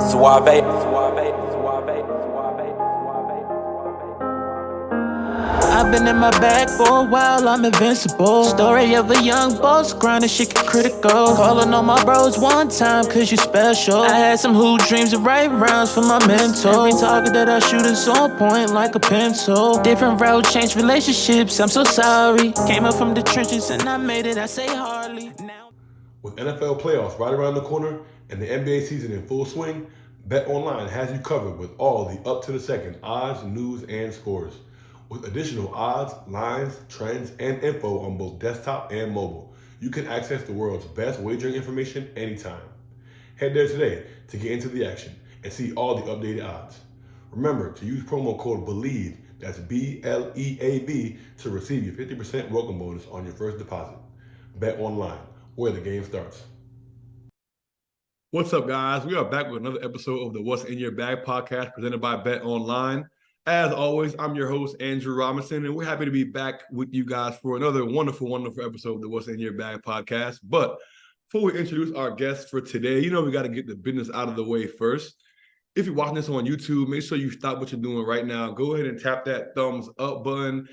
Suave. I've been in my bag for a while, I'm invincible. Story of a young boss, grinding shit get critical. Calling on my bros one time, cause you special. I had some hoop dreams of right rounds for my mentor. Every target that I shoot is on point like a pencil. Different road, changed relationships, I'm so sorry. Came up from the trenches and I made it, I say hardly. Now With NFL playoffs right around the corner and the NBA season in full swing, BetOnline has you covered with all the up-to-the-second odds, news, and scores. With additional odds, lines, trends, and info on both desktop and mobile, you can access the world's best wagering information anytime. Head there today to get into the action and see all the updated odds. Remember to use promo code BELIEVE, that's BLEAV, to receive your 50% welcome bonus on your first deposit. BetOnline, where the game starts. What's up, guys? We are back with another episode of the What's in Your Bag podcast presented by BetOnline. As always, I'm your host, Andrew Robinson, and we're happy to be back with you guys for another wonderful episode of the What's in Your Bag podcast. But before we introduce our guests for today, we got to get the business out of the way first. If you're watching this on YouTube, make sure you stop what you're doing right now. Go ahead and tap that thumbs up button.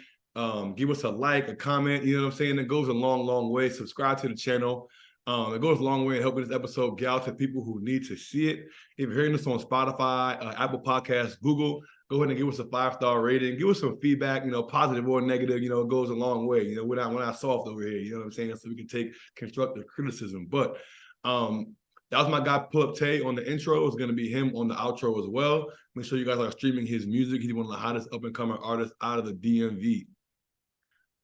Give us a like, a comment, It goes a long way. Subscribe to the channel. It goes a long way in helping this episode get out to people who need to see it. If you're hearing this on Spotify, Apple Podcasts, Google, go ahead and give us a 5-star rating. Give us some feedback, positive or negative. It goes a long way. We're not soft over here. So we can take constructive criticism. But that was my guy Pull Up Tay on the intro. It's going to be him on the outro as well. Make sure you guys are streaming his music. He's one of the hottest up-and-coming artists out of the DMV.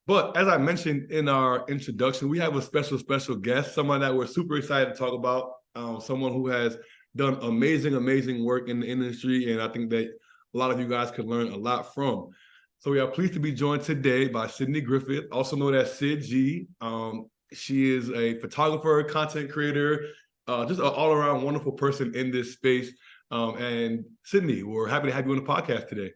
But as I mentioned in our introduction, we have a special guest, someone that we're super excited to talk about, someone who has done amazing work in the industry, and I think that a lot of you guys could learn a lot from. So we are pleased to be joined today by Sydne Griffith, also known as SydG. She is a photographer, content creator, just an all-around wonderful person in this space. And Sydne, we're happy to have you on the podcast today.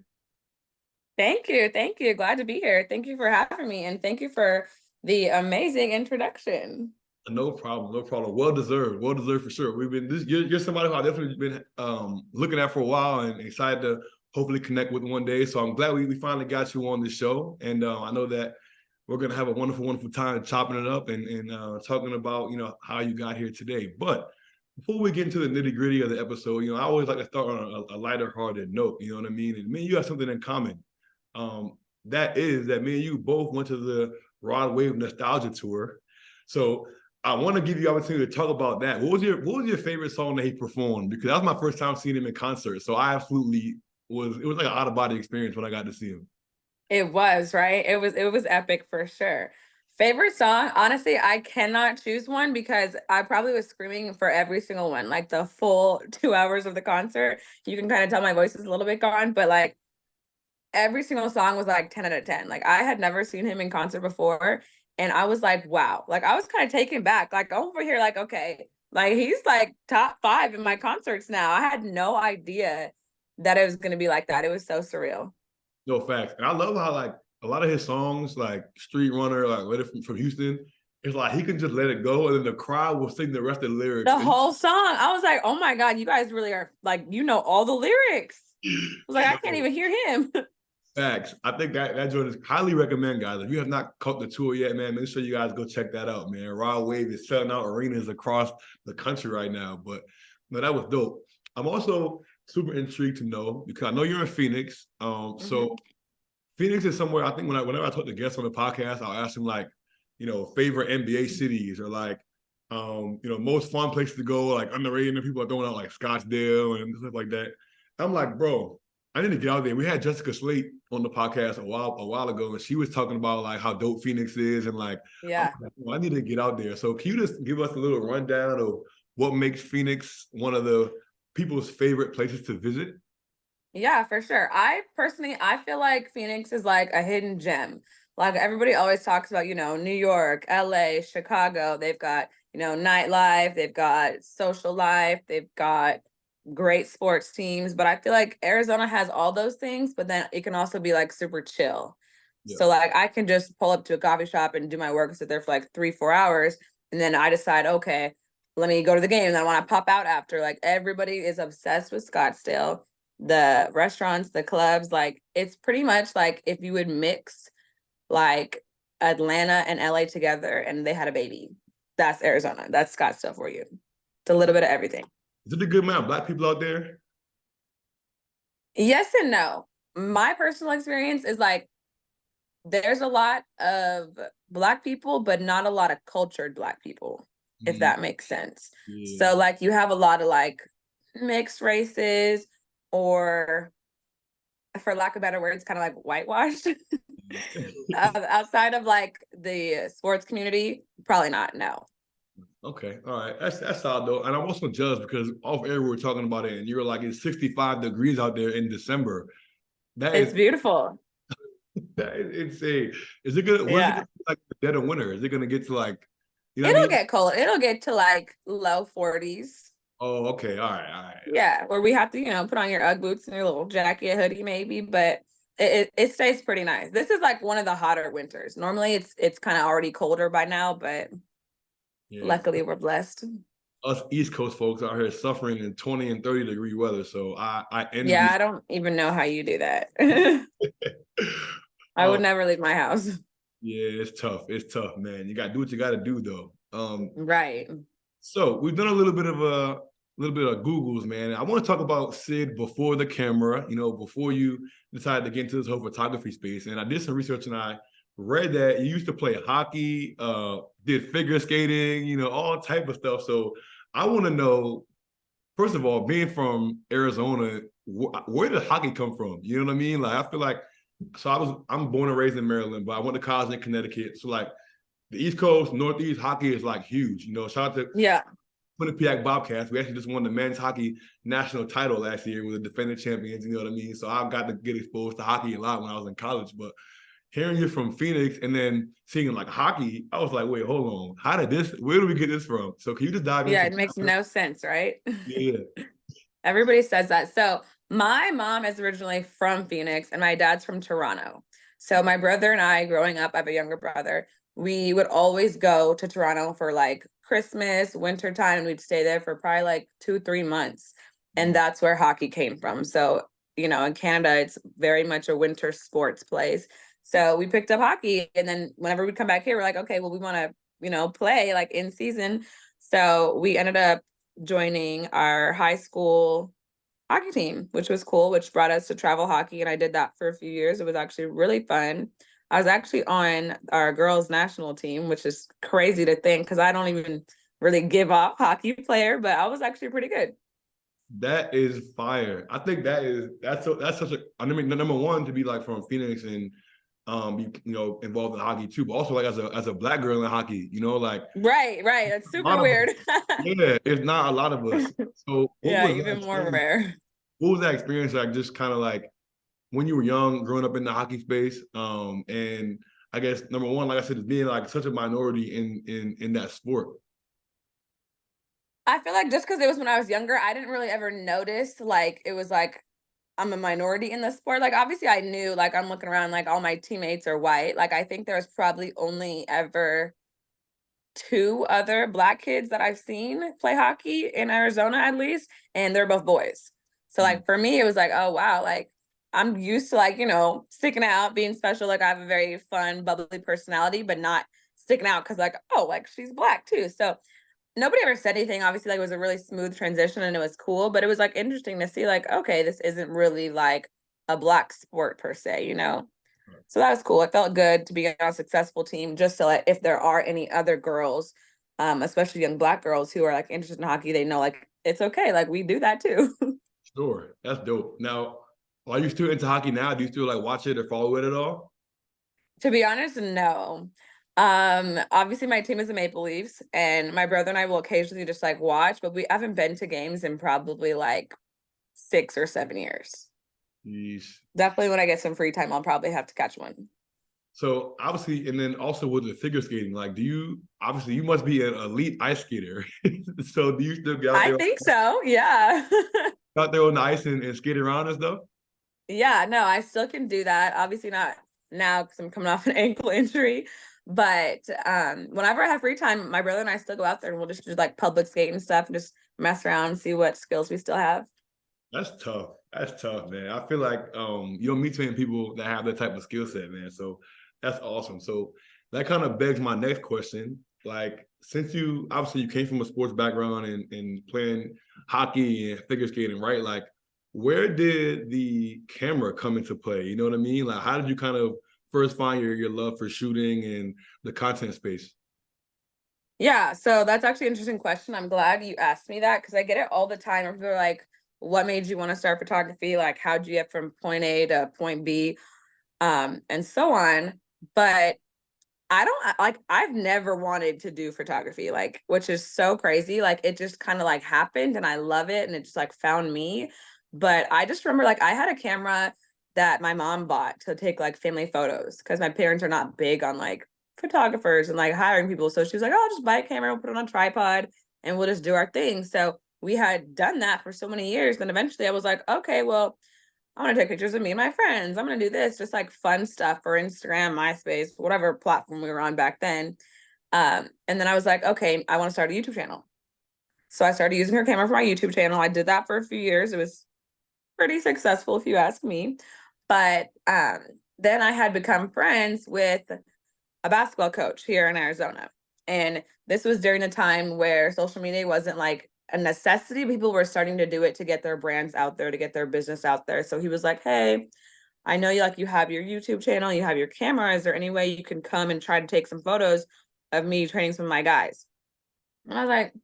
Thank you. Glad to be here. Thank you for having me, and thank you for the amazing introduction. No problem. Well deserved for sure. You're somebody who I've definitely been looking at for a while and excited to hopefully connect with one day. So I'm glad we finally got you on the show, and I know that we're gonna have a wonderful time chopping it up and talking about how you got here today. But before we get into the nitty gritty of the episode, I always like to start on a lighter hearted note. You know what I mean? And me and you have something in common. That is that me and you both went to the Rod Wave Nostalgia Tour. So I want to give you the opportunity to talk about that. What was your favorite song that he performed? Because that was my first time seeing him in concert. So I absolutely it was like an out-of-body experience when I got to see him. It was, right? It was epic for sure. Favorite song? Honestly, I cannot choose one because I probably was screaming for every single one, like the full 2 hours of the concert. You can kind of tell my voice is a little bit gone, but like every single song was like 10 out of 10. Like I had never seen him in concert before. And I was like, wow. Like I was kind of taken back. Like I'm over here like, okay, like he's like top 5 in my concerts now. I had no idea that it was going to be like that. It was so surreal. No, facts. And I love how like a lot of his songs, like Street Runner, like Let It from Houston, it's like he can just let it go and then the crowd will sing the rest of the lyrics. The whole song. I was like, oh my God, you guys really are like, all the lyrics. I was like, I can't even hear him. Facts. I think that joint is highly recommend, guys. If you have not caught the tour yet, man, make sure you guys go check that out, man. Rod Wave is selling out arenas across the country right now. But no, that was dope. I'm also super intrigued to know, because I know you're in Phoenix. So Phoenix is somewhere, I think whenever I talk to guests on the podcast, I'll ask them like, favorite NBA cities or like, most fun places to go, like underrated, and people are throwing out like Scottsdale and stuff like that. I'm like, bro, I need to get out there. We had Jessica Slate on the podcast a while ago, and she was talking about like how dope Phoenix is, and like, yeah, I need to get out there. So can you just give us a little rundown of what makes Phoenix one of the people's favorite places to visit? Yeah, for sure. I feel like Phoenix is like a hidden gem. Like everybody always talks about, New York, LA, Chicago. They've got, nightlife, they've got social life, they've got great sports teams. But I feel like Arizona has all those things, but then it can also be like super chill. Yeah. So like I can just pull up to a coffee shop and do my work, sit there for like 3-4 hours. And then I decide, okay, let me go to the game and I want to pop out after. Like everybody is obsessed with Scottsdale. The restaurants, the clubs, like it's pretty much like if you would mix like Atlanta and LA together and they had a baby. That's Arizona. That's Scottsdale for you. It's a little bit of everything. Is it a good amount of Black people out there? Yes and no. My personal experience is like there's a lot of Black people, but not a lot of cultured Black people, if that makes sense. Yeah. So like you have a lot of like mixed races, or for lack of better words, kind of like whitewashed. Outside of like the sports community, probably not, no. Okay, all right, that's solid though. And I'm also jealous because off air we were talking about it, and you were like, it's 65 degrees out there in December. It's beautiful. That is insane. Is it gonna? What is it gonna be like the dead of winter? Is it gonna get to like? You know It'll what I mean? get cold. It'll get to like low 40s. Oh, okay, all right. Yeah, where we have to, put on your Ugg boots and your little jacket, hoodie, maybe, but it stays pretty nice. This is like one of the hotter winters. Normally, it's kind of already colder by now, but luckily we're blessed. Us East Coast folks out here suffering in 20 and 30 degree weather. So I envy. Yeah, I don't even know how you do that. I would never leave my house. Yeah, it's tough. It's tough, man. You gotta do what you gotta do though. Right. So we've done a little bit of Googles, man. I want to talk about Syd before the camera, before you decided to get into this whole photography space. And I did some research and I read that you used to play hockey, did figure skating, all type of stuff. So I want to know, first of all, being from Arizona, where did hockey come from? You know what I mean? Like, I feel like, I'm born and raised in Maryland, but I went to college in Connecticut. So like the East Coast, Northeast hockey is like huge, shout out to Quinnipiac Bobcats. We actually just won the men's hockey national title last year. We were the defending champions, you know what I mean? So I got to get exposed to hockey a lot when I was in college, but hearing you from Phoenix and then seeing like hockey, I was like, wait, hold on. Where do we get this from? So can you just dive into it makes no sense, right? Yeah. Everybody says that. So my mom is originally from Phoenix and my dad's from Toronto. So my brother and I, growing up, I have a younger brother, we would always go to Toronto for like Christmas, wintertime, and we'd stay there for probably like 2-3 months. And that's where hockey came from. So, in Canada, it's very much a winter sports place. So we picked up hockey. And then whenever we come back here, we're like, okay, well, we want to, play like in season. So we ended up joining our high school hockey team, which was cool, which brought us to travel hockey. And I did that for a few years. It was actually really fun. I was actually on our girls' national team, which is crazy to think because I don't even really give off hockey player, but I was actually pretty good. That is fire. I think that's such a, I mean, number one, to be like from Phoenix and be involved in hockey too, but also like as a Black girl in hockey, like right, it's super weird. Yeah, it's not a lot of us. So even more rare. What was that experience like? Just kind of like when you were young, growing up in the hockey space, and I guess number one, like I said, is being like such a minority in that sport. I feel like just because it was when I was younger, I didn't really ever notice like it was like I'm a minority in the sport. Like obviously I knew, like I'm looking around, like all my teammates are white. Like I think there was probably only ever 2 other Black kids that I've seen play hockey in Arizona at least, and they're both boys. So like for me, it was like, oh wow, like I'm used to like, sticking out, being special. Like I have a very fun, bubbly personality, but not sticking out because like, oh, like she's Black too. So nobody ever said anything. Obviously, like it was a really smooth transition and it was cool, but it was like interesting to see like, okay, this isn't really like a Black sport per se, So that was cool. It felt good to be on a successful team, just so like if there are any other girls, especially young Black girls who are like interested in hockey, they know like it's okay. Like we do that too. Sure. That's dope. Now, are you still into hockey now? Do you still like watch it or follow it at all? To be honest, no. Obviously my team is the Maple Leafs and my brother and I will occasionally just like watch, but we haven't been to games in probably like 6 or 7 years. Jeez. Definitely when I get some free time, I'll probably have to catch one. So obviously, and then also with the figure skating, like you must be an elite ice skater. So do you still get out there? I think so, yeah. Out there on the ice and skate around and stuff? Yeah, no, I still can do that. Obviously not now because I'm coming off an ankle injury, But whenever I have free time, my brother and I still go out there and we'll just do like public skate and stuff and just mess around and see what skills we still have. That's tough. That's tough, man. I feel like you don't meet too many people that have that type of skill set, man. So that's awesome. So that kind of begs my next question. Like, since you obviously you came from a sports background and playing hockey and figure skating, right? Like, where did the camera come into play? You know what I mean? Like, how did you kind of first find your love for shooting and the content space? Yeah, so that's actually an interesting question. I'm glad you asked me that because I get it all the time. People are like, what made you want to start photography? Like, how'd you get from point A to point B? And so on. But I don't like, I've never wanted to do photography, like, which is so crazy. Like, it just kind of like happened and I love it and it just like found me. But I just remember like I had a camera that my mom bought to take like family photos because my parents are not big on like photographers and like hiring people. So she was like, oh, I'll just buy a camera, we'll put it on a tripod and we'll just do our thing. So we had done that for so many years. Then eventually I was like, okay, well, I want to take pictures of me and my friends. I'm going to do this, just like fun stuff for Instagram, MySpace, whatever platform we were on back then. And then I was like, okay, I want to start a YouTube channel. So I started using her camera for my YouTube channel. I did that for a few years. It was pretty successful, if you ask me. But then I had become friends with a basketball coach here in Arizona. And this was during a time where social media wasn't like a necessity. People were starting to do it to get their brands out there, to get their business out there. So he was like, hey, I know you have your YouTube channel, you have your camera. Is there any way you can come and try to take some photos of me training some of my guys? And I was like,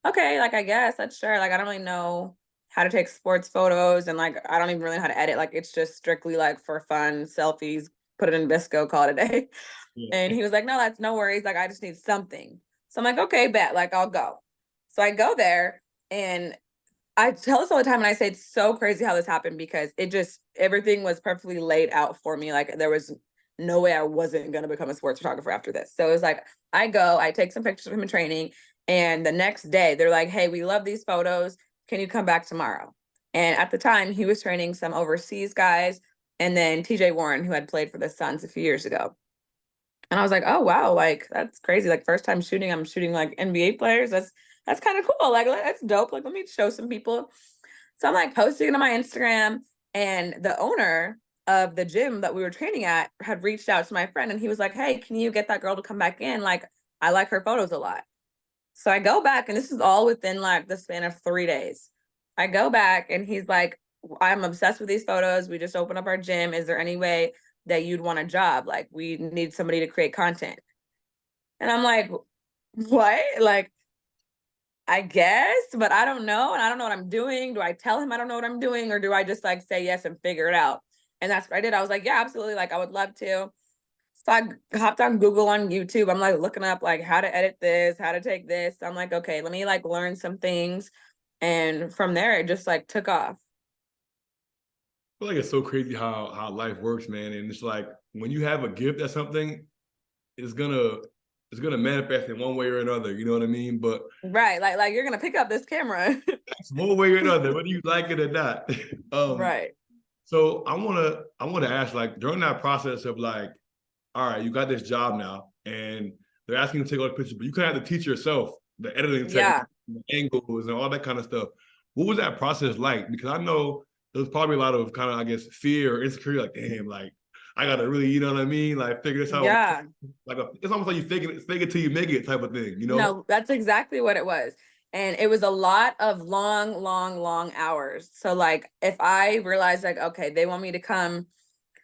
okay, like I guess that's sure. Like I don't really know how to take sports photos and like I don't even really know how to edit. Like it's just strictly like for fun, selfies, put it in Visco, call it a day. Yeah. And he was like, no, that's no worries. Like, I just need something. So I'm like, okay, bet, like I'll go. So I go there and I tell this all the time. And I say, it's so crazy how this happened because it just, everything was perfectly laid out for me. Like there was no way I wasn't going to become a sports photographer after this. So it was like, I go, I take some pictures of him in training. And the next day they're like, hey, we love these photos. Can you come back tomorrow? And at the time he was training some overseas guys and then TJ Warren, who had played for the Suns a few years ago. And I was like, oh wow, like that's crazy. Like first time shooting, I'm shooting like NBA players. That's kind of cool. Like that's dope. Like let me show some people. So I'm like posting it on my Instagram, and the owner of the gym that we were training at had reached out to my friend, and he was like, hey, can you get that girl to come back in? Like I like her photos a lot. So I go back, and this is all within like the span of 3 days. I go back, and he's like, I'm obsessed with these photos. We just opened up our gym. Is there any way that you'd want a job? Like we need somebody to create content. And I'm like, what? Like, I guess, but I don't know. And I don't know what I'm doing. Do I tell him I don't know what I'm doing? Or do I just like say yes and figure it out? And that's what I did. I was like, yeah, absolutely. Like I would love to. So I hopped on Google, on YouTube. I'm like looking up like how to edit this, how to take this. I'm like, okay, let me like learn some things. And from there, it just like took off. I feel like it's so crazy how life works, man. And it's like when you have a gift at something, it's gonna it's gonna manifest in one way or another. You know what I mean? But Right. Like you're gonna pick up this camera. it's one way or another, whether you like it or not. Right. So I wanna ask, like, during that process of like, all right, you got this job now, and they're asking you to take all the pictures, but you kind of have to teach yourself the editing technique, Yeah. the angles, and all that kind of stuff. What was that process like? Because I know there was probably a lot of kind of, I guess, fear or insecurity, like, damn, like I gotta really, you know what I mean? Like figure this out. Yeah. It's almost like you fake it till you make it type of thing, you know? No, that's exactly what it was. And it was a lot of long, long, long hours. So like if I realized like, okay, they want me to come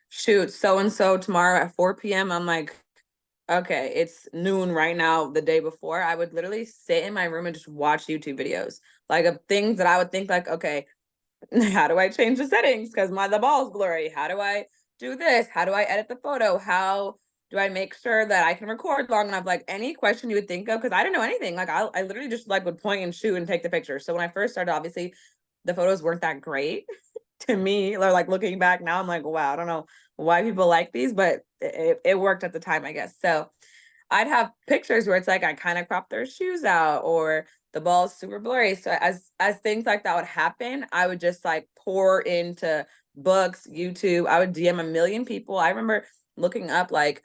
shoot so and so tomorrow at 4 p.m. I'm like, okay, it's noon right now, the day before. I would literally sit in my room and just watch YouTube videos, like of things that I would think like, okay, how do I change the settings? Because the ball's blurry. How do I do this? How do I edit the photo? How do I make sure that I can record long enough? Like any question you would think of, because I didn't know anything. Like I literally just like would point and shoot and take the picture. So when I first started, obviously the photos weren't that great to me. Or like looking back now, I'm like, wow, I don't know why people like these, but it worked at the time, I guess. So I'd have pictures where it's like I kind of crop their shoes out or the ball's super blurry. So as things like that would happen, I would just like pour into books, YouTube. I would DM a million people. I remember looking up like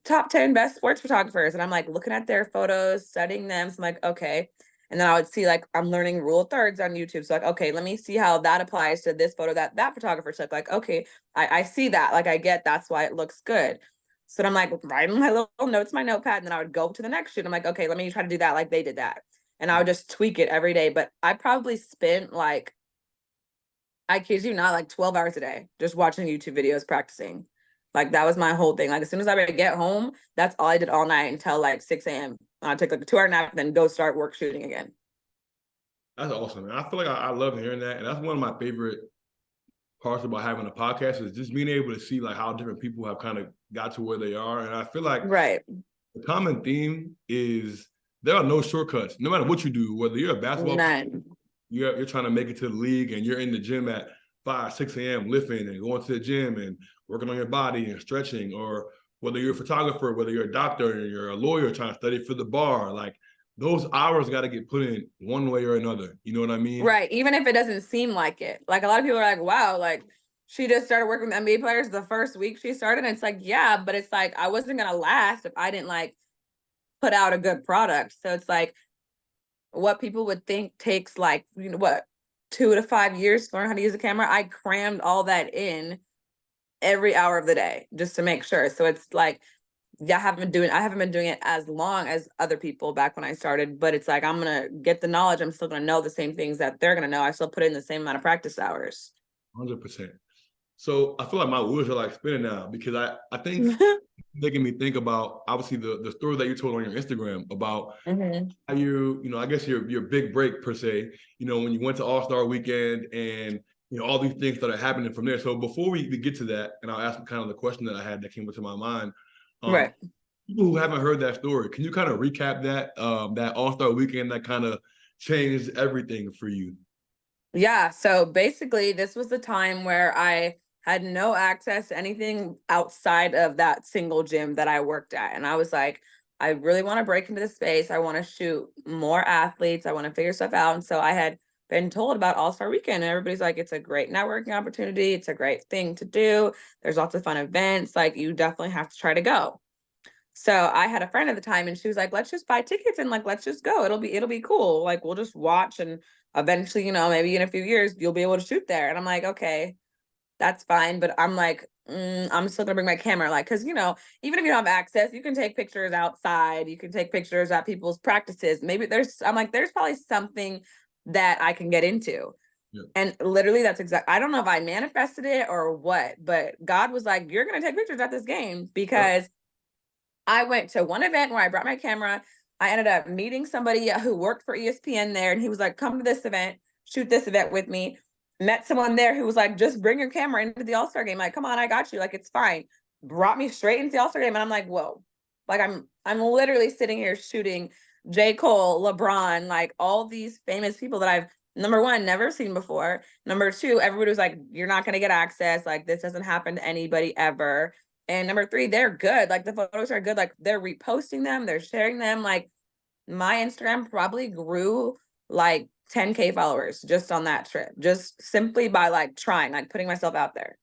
top 10 best sports photographers. And I'm like looking at their photos, studying them. So I'm like, okay. And then I would see like, I'm learning rule of thirds on YouTube. So like, okay, let me see how that applies to this photo that photographer took. Like, okay, I see that. Like, I get that's why it looks good. So then I'm like writing my little notes, my notepad, and then I would go to the next shoot. I'm like, okay, let me try to do that like they did that. And I would just tweak it every day. But I probably spent like, I kid you not, like 12 hours a day just watching YouTube videos, practicing. Like that was my whole thing. Like as soon as I would get home, that's all I did all night until like 6 a.m. I took like a 2-hour nap, then go start work shooting again. That's awesome. And I feel like I love hearing that. And that's one of my favorite parts about having a podcast is just being able to see like how different people have kind of got to where they are. And I feel like the common theme is there are no shortcuts, no matter what you do, whether you're a basketball player, you're trying to make it to the league and you're in the gym at 5, 6 a.m. lifting and going to the gym and working on your body and stretching, or whether you're a photographer, whether you're a doctor, or you're a lawyer trying to study for the bar, like those hours got to get put in one way or another. You know what I mean? Right. Even if it doesn't seem like it. Like a lot of people are like, wow, like she just started working with NBA players the first week she started. And it's like, yeah, but it's like, I wasn't going to last if I didn't like put out a good product. So it's like what people would think takes like, you know, what, 2 to 5 years to learn how to use a camera. I crammed all that in every hour of the day just to make sure. So it's like, yeah, I haven't been doing it as long as other people back when I started, but it's like, I'm going to get the knowledge. I'm still going to know the same things that they're going to know. I still put in the same amount of practice hours. 100%. So I feel like my wheels are like spinning now because I think making me think about obviously the story that you told on your Instagram about how you know, I guess your big break per se, you know, when you went to All-Star Weekend and, you know, all these things that are happening from there. So before we get to that, and I'll ask kind of the question that I had that came into my mind. People who haven't heard that story, can you kind of recap that that All-Star Weekend that kind of changed everything for you? Yeah. So basically, this was the time where I had no access to anything outside of that single gym that I worked at. And I was like, I really want to break into this space. I want to shoot more athletes. I want to figure stuff out. And so I had been told about All-Star Weekend, and everybody's like, it's a great networking opportunity. It's a great thing to do. There's lots of fun events. Like, you definitely have to try to go. So I had a friend at the time, and she was like, let's just buy tickets and like, let's just go. It'll be cool. Like, we'll just watch, and eventually, you know, maybe in a few years, you'll be able to shoot there. And I'm like, okay, that's fine. But I'm like, I'm still gonna bring my camera. Like, cause you know, even if you don't have access, you can take pictures outside. You can take pictures at people's practices. Maybe I'm like, there's probably something that I can get into. Yeah. And literally that's I don't know if I manifested it or what, but God was like, you're gonna take pictures at this game because I went to one event where I brought my camera. I ended up meeting somebody who worked for ESPN there, and he was like, come to this event, shoot this event with me. Met someone there who was like, just bring your camera into the All-Star game. Like, come on, I got you. Like, it's fine. Brought me straight into the All-Star game. And I'm like, whoa. Like, I'm literally sitting here shooting J. Cole, LeBron, like all these famous people that I've, number one, never seen before. Number two, everybody was like, you're not going to get access. Like, this doesn't happen to anybody ever. And number three, they're good. Like, the photos are good. Like, they're reposting them. They're sharing them. Like, my Instagram probably grew like 10K followers just on that trip, just simply by like trying, like putting myself out there.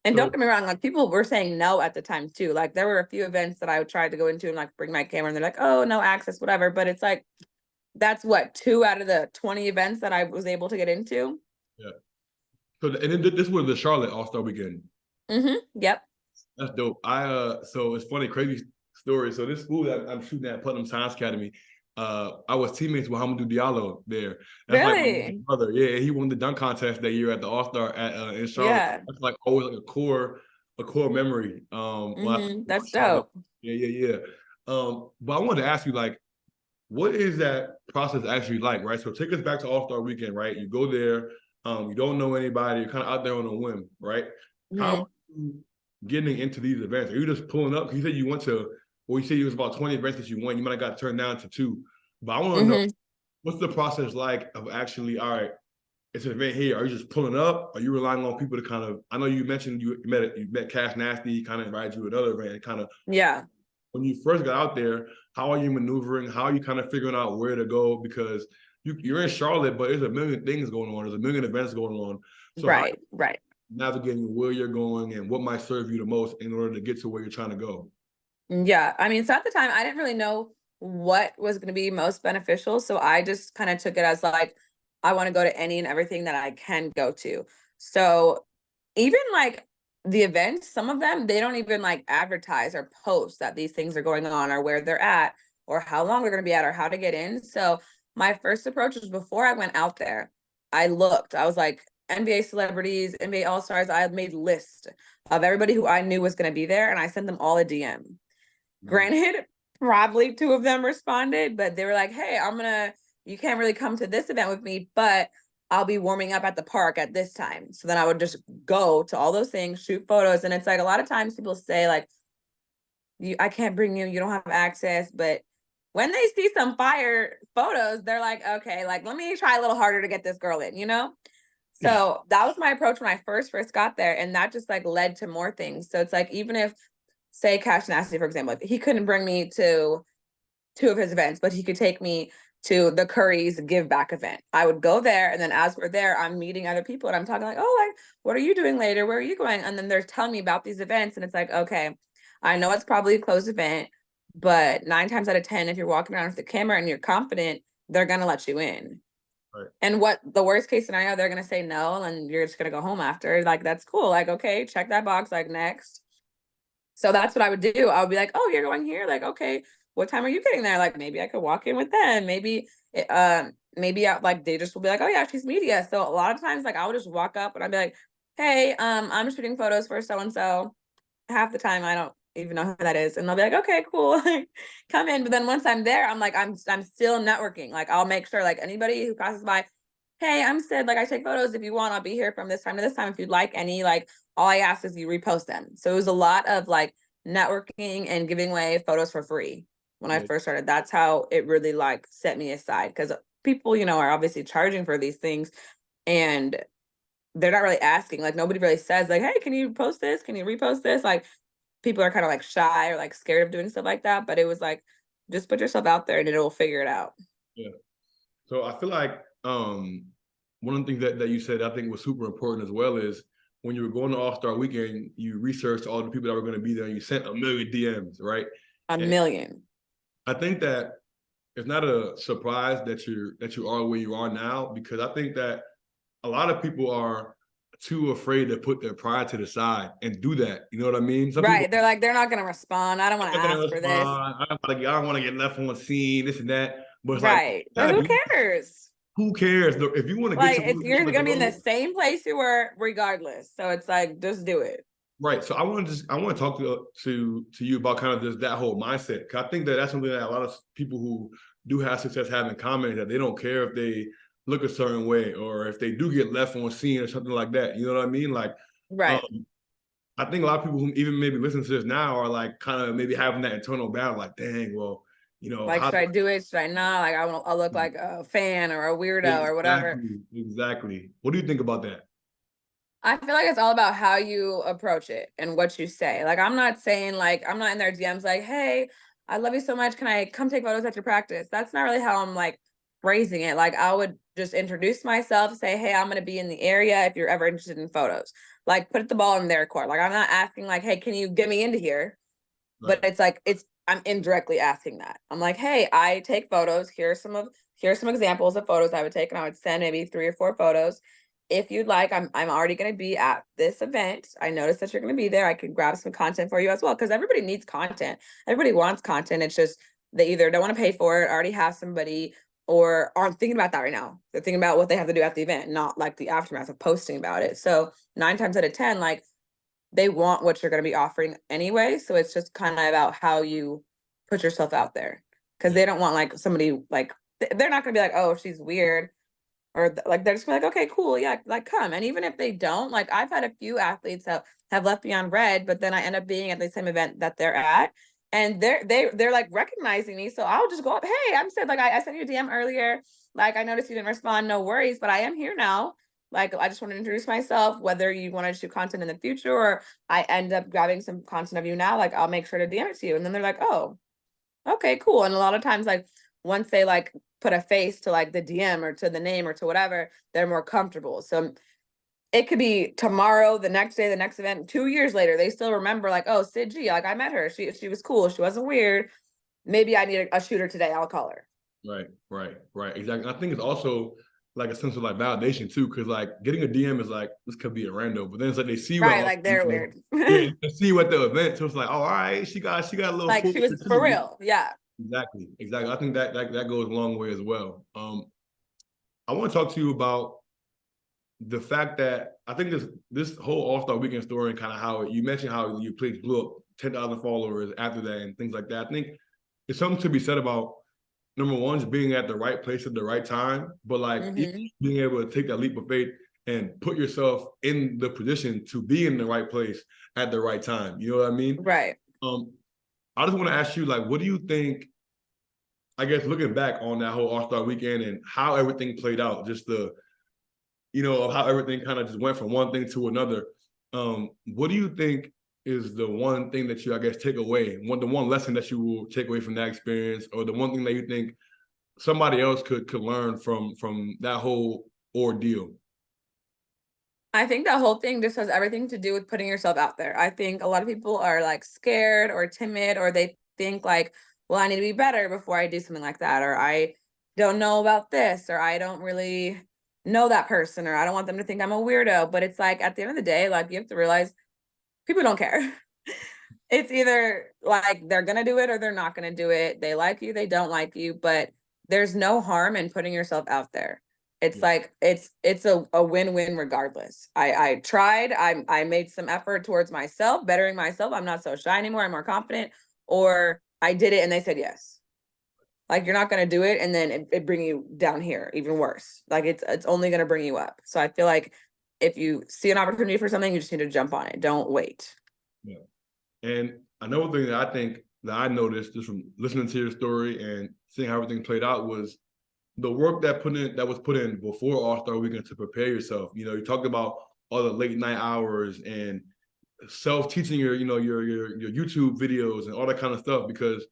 And don't get me wrong, like people were saying no at the time too. Like there were a few events that I tried to go into and like bring my camera, and they're like, oh, no access, whatever. But it's like, that's what, 2 out of the 20 events that I was able to get into. Yeah. So and then this was the Charlotte All-Star Weekend. Yep. That's dope. So it's funny, crazy story. So this school that I'm shooting at, Putnam Science Academy, I was teammates with Hamidou Diallo there. That's really? Like my brother. Yeah, he won the dunk contest that year at the All-Star in Charlotte. Yeah. That's like always like a core memory. That's dope. Yeah. But I wanted to ask you, like, what is that process actually like, right? So take us back to All-Star Weekend, right? You go there, you don't know anybody, you're kind of out there on a whim, right? How are you getting into these events? Are you just pulling up? You said you went to, well, you said it was about 20 events that you won. You might have got turned down to 2. But I want to know, what's the process like of actually, all right, it's an event here. Are you just pulling up? Are you relying on people to kind of, I know you mentioned you met Cash Nasty, kind of invited you to another event, kind of. Yeah. When you first got out there, how are you maneuvering? How are you kind of figuring out where to go? Because you're in Charlotte, but there's a million things going on. There's a million events going on. So right. navigating where you're going and what might serve you the most in order to get to where you're trying to go. Yeah, I mean, so at the time, I didn't really know what was going to be most beneficial. So I just kind of took it as like, I want to go to any and everything that I can go to. So even like the events, some of them, they don't even like advertise or post that these things are going on or where they're at or how long they're going to be at or how to get in. So my first approach was before I went out there, I looked, I was like, NBA celebrities, NBA All-Stars, I had made lists of everybody who I knew was going to be there, and I sent them all a DM. Granted, probably 2 of them responded, but they were like, hey, you can't really come to this event with me, but I'll be warming up at the park at this time. So then I would just go to all those things, shoot photos. And it's like a lot of times people say like, I can't bring you don't have access. But when they see some fire photos, they're like, okay, like, let me try a little harder to get this girl in, you know? So that was my approach when I first got there. And that just like led to more things. So it's like, even if, say Cash Nasty, for example, he couldn't bring me to 2 of his events, but he could take me to the Curry's Give Back event. I would go there, and then as we're there, I'm meeting other people, and I'm talking like, oh, like, what are you doing later? Where are you going? And then they're telling me about these events, and it's like, okay, I know it's probably a closed event, but 9 times out of 10, if you're walking around with the camera and you're confident, they're gonna let you in. Right. And what the worst case scenario, they're gonna say no, and you're just gonna go home after. Like, that's cool. Like, okay, check that box. Like, next. So that's what I would do. I would be like, oh, you're going here? Like, okay, what time are you getting there? Like, maybe I could walk in with them. Maybe, like they just will be like, oh yeah, she's media. So a lot of times, like I would just walk up and I'd be like, hey, I'm shooting photos for so-and-so. Half the time I don't even know who that is. And they'll be like, okay, cool, like come in. But then once I'm there, I'm like, I'm still networking. Like I'll make sure like anybody who passes by, hey, I'm Sid, like I take photos if you want, I'll be here from this time to this time. If you'd like any, like all I ask is you repost them. So it was a lot of like networking and giving away photos for free when I first started. That's how it really like set me aside, because people, you know, are obviously charging for these things and they're not really asking. Like nobody really says like, hey, can you post this? Can you repost this? Like people are kind of like shy or like scared of doing stuff like that. But it was like, just put yourself out there and it will figure it out. Yeah. So I feel like one of the things that you said I think was super important as well is when you were going to All-Star Weekend, you researched all the people that were going to be there and you sent a million DMs, right? A million. I think that it's not a surprise that you are where you are now, because I think that a lot of people are too afraid to put their pride to the side and do that. You know what I mean? Some Right. people, They're like, they're not going to respond. I don't want to ask for this. I don't want to get left on scene, this and that. But it's right. like, But who cares? Who cares? If you want to like, get to you're going to be in the same place you were regardless. So it's like, just do it. Right. So I want to talk to you about kind of just that whole mindset. Cause I think that that's something that a lot of people who do have success have in common, that they don't care if they look a certain way or if they do get left on scene or something like that. You know what I mean? Like, right. I think a lot of people who even maybe listen to this now are like kind of maybe having that internal battle, like, dang, well, you know, like, should I do it? Should I not? Like, I'll look like a fan or a weirdo or whatever. Exactly. What do you think about that? I feel like it's all about how you approach it and what you say. Like, I'm not saying like, I'm not in their DMs like, hey, I love you so much. Can I come take photos at your practice? That's not really how I'm like phrasing it. Like, I would just introduce myself, say, hey, I'm going to be in the area if you're ever interested in photos. Like, put the ball in their court. Like, I'm not asking like, hey, can you get me into here? Right. But it's like, I'm indirectly asking that. I'm like, hey, I take photos. Here's some examples of photos I would take, and I would send maybe 3 or 4 photos. If you'd like, I'm already going to be at this event. I noticed that you're going to be there. I can grab some content for you as well, because everybody needs content. Everybody wants content. It's just they either don't want to pay for it, already have somebody, or aren't thinking about that right now. They're thinking about what they have to do at the event, not like the aftermath of posting about it. So 9 times out of 10, like, they want what you're going to be offering anyway. So it's just kind of about how you put yourself out there, because they don't want like somebody like, they're not going to be like, oh, she's weird. Or like, they're just like, okay, cool. Yeah. Like, come. And even if they don't, like, I've had a few athletes that have left me on red, but then I end up being at the same event that they're at. And they're like recognizing me. So I'll just go up. Hey, I'm Sid. Like, I sent you a DM earlier. Like, I noticed you didn't respond. No worries, but I am here now. Like, I just want to introduce myself, whether you want to shoot content in the future or I end up grabbing some content of you now, like, I'll make sure to DM it to you. And then they're like, oh, okay, cool. And a lot of times, like, once they like put a face to like the DM or to the name or to whatever, they're more comfortable. So it could be tomorrow, the next day, the next event, 2 years later, they still remember like, oh, SydG, like I met her. She was cool. She wasn't weird. Maybe I need a shooter today. I'll call her. Right. Exactly. I think it's also like a sense of like validation too, because like getting a DM is like this could be a rando, but then it's like they see Right, what like they're weird. yeah, they see what the event, so it's like, oh, all right, she got a little Like she was for real. Yeah. Exactly. I think that goes a long way as well. I want to talk to you about the fact that I think this whole All-Star Weekend story and kind of how you mentioned how your page blew up 10,000 followers after that and things like that. I think it's something to be said about number one, just being at the right place at the right time, but like being able to take that leap of faith and put yourself in the position to be in the right place at the right time. You know what I mean? Right. I just want to ask you, like, what do you think, I guess, looking back on that whole All-Star Weekend and how everything played out, just how everything kind of just went from one thing to another. What do you think is the one thing that you, I guess, take away, the one lesson that you will take away from that experience, or the one thing that you think somebody else could learn from that whole ordeal? I think the whole thing just has everything to do with putting yourself out there. I think a lot of people are like scared or timid, or they think like, well, I need to be better before I do something like that, or I don't know about this, or I don't really know that person, or I don't want them to think I'm a weirdo. But it's like at the end of the day, like you have to realize people don't care. It's either like they're gonna do it or they're not gonna do it. They like you, they don't like you, but there's no harm in putting yourself out there. It's like it's a win-win regardless. I tried, I made some effort towards myself, bettering myself. I'm not so shy anymore, I'm more confident, or I did it and they said yes. Like you're not gonna do it and then it bring you down here, even worse. Like it's only gonna bring you up. So I feel like if you see an opportunity for something, you just need to jump on it. Don't wait. Yeah. And another thing that I think that I noticed just from listening to your story and seeing how everything played out was the work that was put in before All-Star Weekend to prepare yourself. You know, you talked about all the late night hours and self-teaching your YouTube videos and all that kind of stuff, because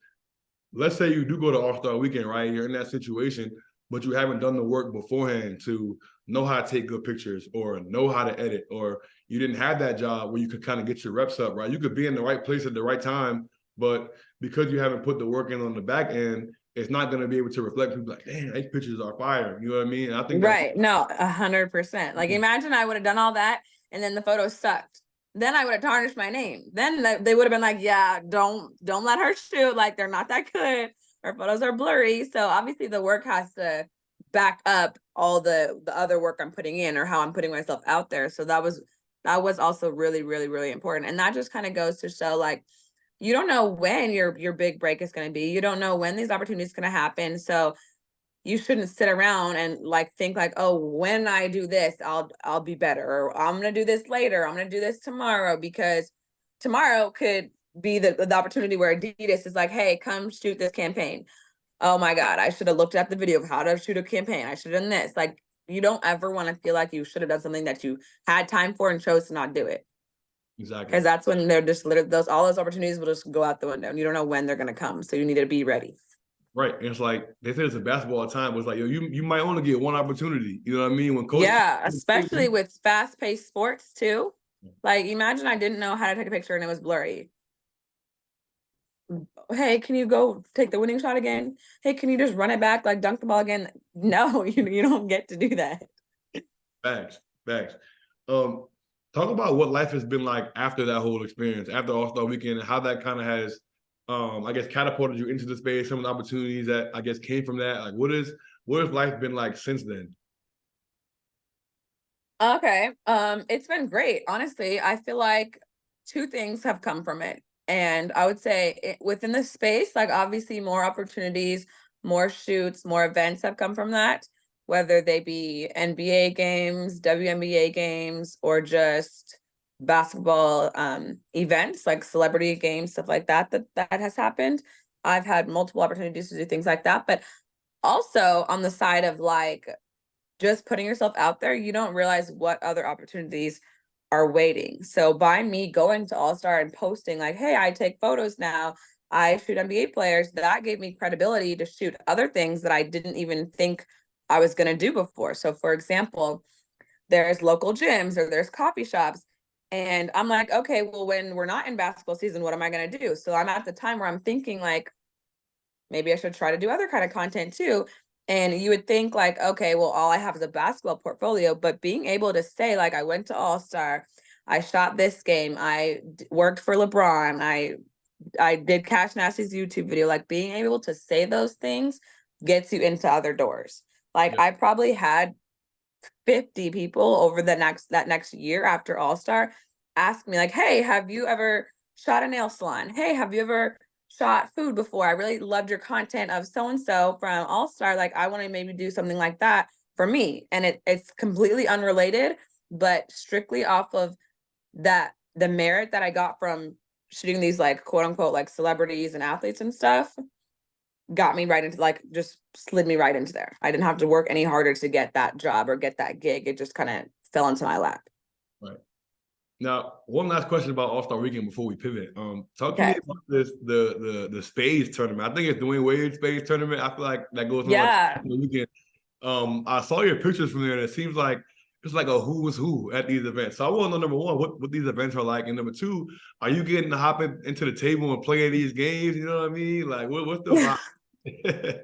let's say you do go to All-Star Weekend, right? You're in that situation, but you haven't done the work beforehand to know how to take good pictures or know how to edit, or you didn't have that job where you could kind of get your reps up, right? You could be in the right place at the right time, but because you haven't put the work in on the back end, it's not going to be able to reflect people like, damn, these pictures are fire. You know what I mean? And I think right. No, 100%. Like imagine I would have done all that and then the photos sucked. Then I would have tarnished my name. Then they would have been like, yeah, don't let her shoot. Like they're not that good. Her photos are blurry. So obviously the work has to back up all the other work I'm putting in or how I'm putting myself out there. So that was also really, really, really important. And that just kind of goes to show like, you don't know when your big break is going to be. You don't know when these opportunities going to happen. So you shouldn't sit around and like think like, oh, when I do this, I'll be better, or I'm going to do this later. I'm going to do this tomorrow, because tomorrow could be the opportunity where Adidas is like, hey, come shoot this campaign. Oh my God, I should have looked at the video of how to shoot a campaign. I should have done this. Like, you don't ever want to feel like you should have done something that you had time for and chose to not do it. Exactly. Because that's when they're just literally all those opportunities will just go out the window and you don't know when they're going to come. So you need to be ready. Right. And it's like they said it's a basketball time. It's like, yo, you might only get one opportunity. You know what I mean? When coach, especially with fast-paced sports too. Like imagine I didn't know how to take a picture and it was blurry. Hey, can you go take the winning shot again? Hey, can you just run it back, like dunk the ball again? No, you don't get to do that. Facts. Talk about what life has been like after that whole experience, after All-Star Weekend, and how that kind of has, I guess, catapulted you into the space, some of the opportunities that I guess came from that. Like, what has life been like since then? Okay. It's been great. Honestly, I feel like two things have come from it. And I would say within the space, like obviously more opportunities, more shoots, more events have come from that, whether they be NBA games, WNBA games, or just basketball events like celebrity games, stuff like that has happened. I've had multiple opportunities to do things like that. But also on the side of like just putting yourself out there, you don't realize what other opportunities are waiting. So by me going to All-Star and posting like, hey, I take photos now, I shoot NBA players, that gave me credibility to shoot other things that I didn't even think I was going to do before. So for example, there's local gyms or there's coffee shops. And I'm like, okay, well, when we're not in basketball season, what am I going to do? So I'm at the time where I'm thinking like, maybe I should try to do other kind of content too. And you would think like, okay, well, all I have is a basketball portfolio, but being able to say like, I went to All-Star, I shot this game, worked for LeBron, I did Cash Nasty's YouTube video, like being able to say those things gets you into other doors. Like I probably had 50 people over that next year after All-Star ask me like, hey, have you ever shot a nail salon? Hey, have you ever shot food before? I really loved your content of so-and-so from All-Star. Like I want to maybe do something like that for me. And it's completely unrelated, but strictly off of that, the merit that I got from shooting these like quote unquote like celebrities and athletes and stuff got me right into like just slid me right into there. I didn't have to work any harder to get that job or get that gig. It just kind of fell into my lap. Right. Now, one last question about All-Star Weekend before we pivot. Talk to me Okay. about the Spades tournament. I think it's Dwayne Wade Spades tournament. I feel like that goes on Yeah. the weekend. I saw your pictures from there, and it seems like it's like a who was who at these events. So I want to know, number one, what these events are like, and number two, are you getting to hop into the table and play these games? You know what I mean? Like, what's the vibe?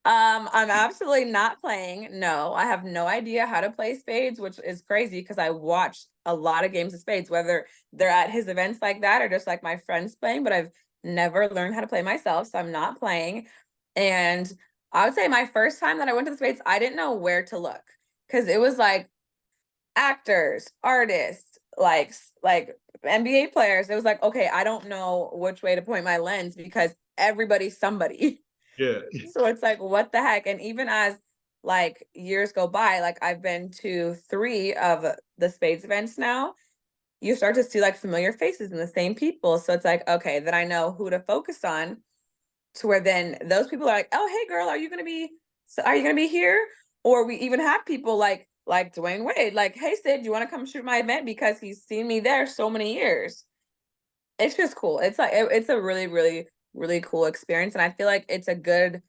I'm absolutely not playing. No, I have no idea how to play spades, which is crazy because I watch a lot of games of spades, whether they're at his events like that or just like my friends playing, but I've never learned how to play myself, so I'm not playing. And I would say my first time that I went to the spades, I didn't know where to look because it was like actors, artists, like NBA players. It was like, okay, I don't know which way to point my lens because everybody's somebody. Yeah. So it's like, what the heck? And even as like years go by, like I've been to 3 of the spades events now, you start to see like familiar faces and the same people. So it's like, okay, then I know who to focus on to where then those people are like, oh, hey girl, are you gonna be here? Or we even have people like Dwayne Wade, like, hey Sid, you want to come shoot my event because he's seen me there so many years. It's just cool. It's like it's a really, really, really cool experience. And I feel like it's a good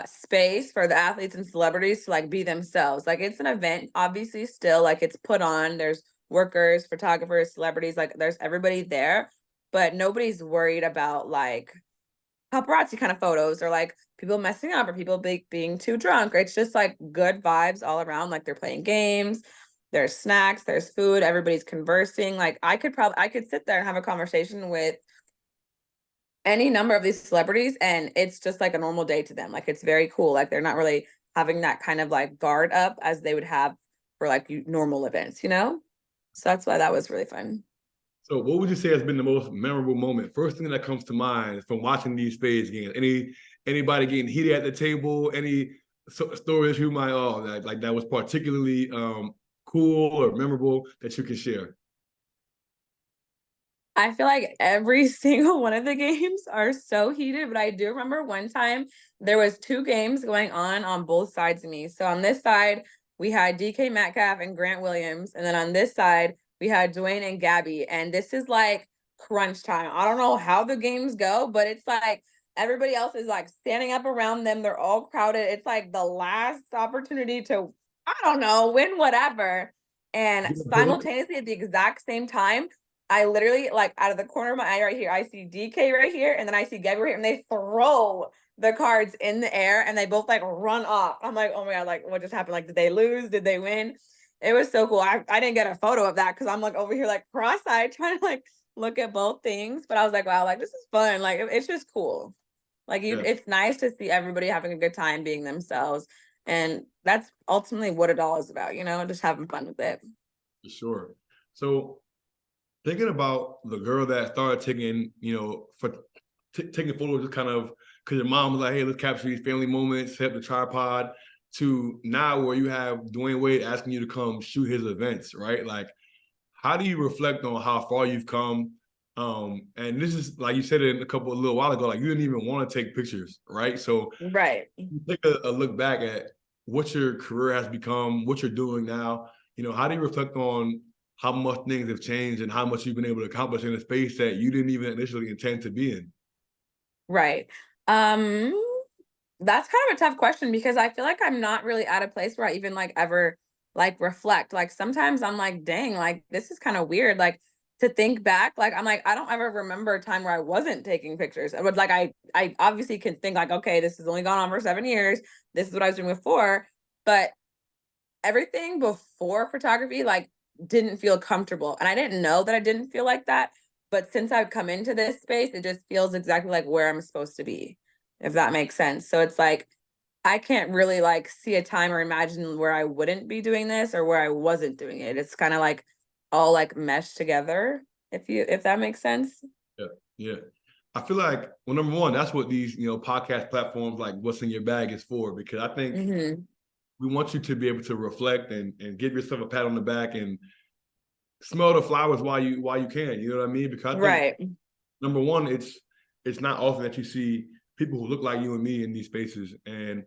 space for the athletes and celebrities to like be themselves. Like it's an event, obviously still like it's put on. There's workers, photographers, celebrities, like there's everybody there, but nobody's worried about like paparazzi kind of photos or like people messing up or people being too drunk. Or it's just like good vibes all around. Like they're playing games, there's snacks, there's food, everybody's conversing. Like I could sit there and have a conversation with any number of these celebrities and it's just like a normal day to them. Like it's very cool. Like they're not really having that kind of like guard up as they would have for like normal events, you know? So that's why that was really fun. So what would you say has been the most memorable moment? First thing that comes to mind from watching these spades games. Anybody getting heated at the table? Any stories you might that was particularly cool or memorable that you can share? I feel like every single one of the games are so heated, but I do remember one time there was 2 games going on both sides of me. So on this side, we had DK Metcalf and Grant Williams, and then on this side, we had Dwayne and Gabby. And this is like crunch time. I don't know how the games go, but it's like everybody else is like standing up around them. They're all crowded. It's like the last opportunity to, I don't know, win whatever. And simultaneously at the exact same time, I literally, like, out of the corner of my eye right here, I see DK right here, and then I see Gabby right here, and they throw the cards in the air, and they both, like, run off. I'm like, oh my God, like, what just happened? Like, did they lose? Did they win? It was so cool. I didn't get a photo of that because I'm, like, over here, like, cross-eyed trying to, like, look at both things. But I was like, wow, like, this is fun. Like, it's just cool. Like, it's nice to see everybody having a good time being themselves. And that's ultimately what it all is about, you know, just having fun with it. For sure. So thinking about the girl that started taking, taking photos just kind of because your mom was like, hey, let's capture these family moments, set up the tripod, to now where you have Dwayne Wade asking you to come shoot his events, right? Like, how do you reflect on how far you've come? And this is, like you said it a little while ago, like you didn't even want to take pictures, right? So right. You take a look back at what your career has become, what you're doing now. How do you reflect on how much things have changed and how much you've been able to accomplish in a space that you didn't even initially intend to be in? Right. That's kind of a tough question because I feel like I'm not really at a place where I even like ever like reflect. Like sometimes I'm like, dang, like this is kind of weird. Like to think back, like I'm like, I don't ever remember a time where I wasn't taking pictures. But like I obviously can think like, okay, this has only gone on for 7 years. This is what I was doing before. But everything before photography, like didn't feel comfortable. And I didn't know that I didn't feel like that. But since I've come into this space, it just feels exactly like where I'm supposed to be, if that makes sense. So it's like, I can't really like see a time or imagine where I wouldn't be doing this or where I wasn't doing it. It's kind of like all like meshed together, if that makes sense. Yeah, yeah. I feel like, well, number one, that's what these, podcast platforms like What's in Your Bag is for, because I think we want you to be able to reflect and give yourself a pat on the back and smell the flowers while you can. You know what I mean? Because I think Right. number one, it's not often that you see people who look like you and me in these spaces and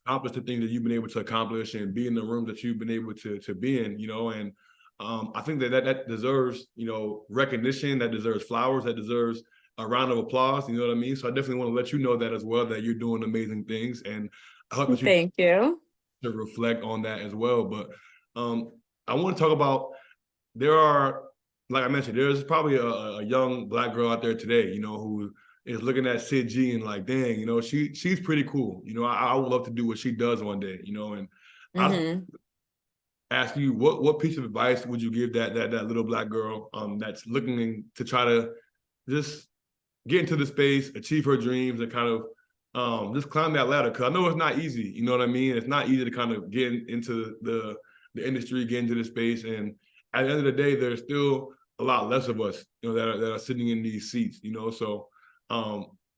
accomplish the things that you've been able to accomplish and be in the rooms that you've been able to be in, and I think that deserves, recognition, that deserves flowers, that deserves a round of applause. You know what I mean? So I definitely want to let you know that as well, that you're doing amazing things. And I hope that you Thank you. to reflect on that as well. But I want to talk about, there are, like I mentioned, there's probably a young Black girl out there today, who is looking at SydG and like, dang, she's pretty cool. I would love to do what she does one day, and I ask you, what piece of advice would you give that little Black girl that's looking to try to just get into the space, achieve her dreams, and kind of just climb that ladder? Because I know it's not easy. You know what I mean? It's not easy to kind of get into the industry, get into the space, and at the end of the day, there's still a lot less of us, that are sitting in these seats. So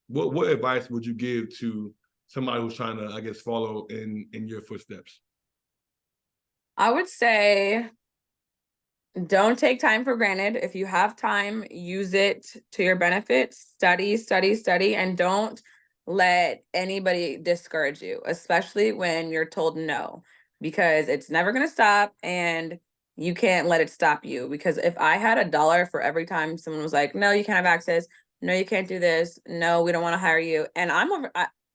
what advice would you give to somebody who's trying to, I guess, follow in your footsteps? I would say don't take time for granted. If you have time, use it to your benefit. Study, study, study, and don't let anybody discourage you, especially when you're told no, because it's never going to stop and you can't let it stop you. Because if I had $1 for every time someone was like, no, you can't have access, no, you can't do this, no, we don't want to hire you, and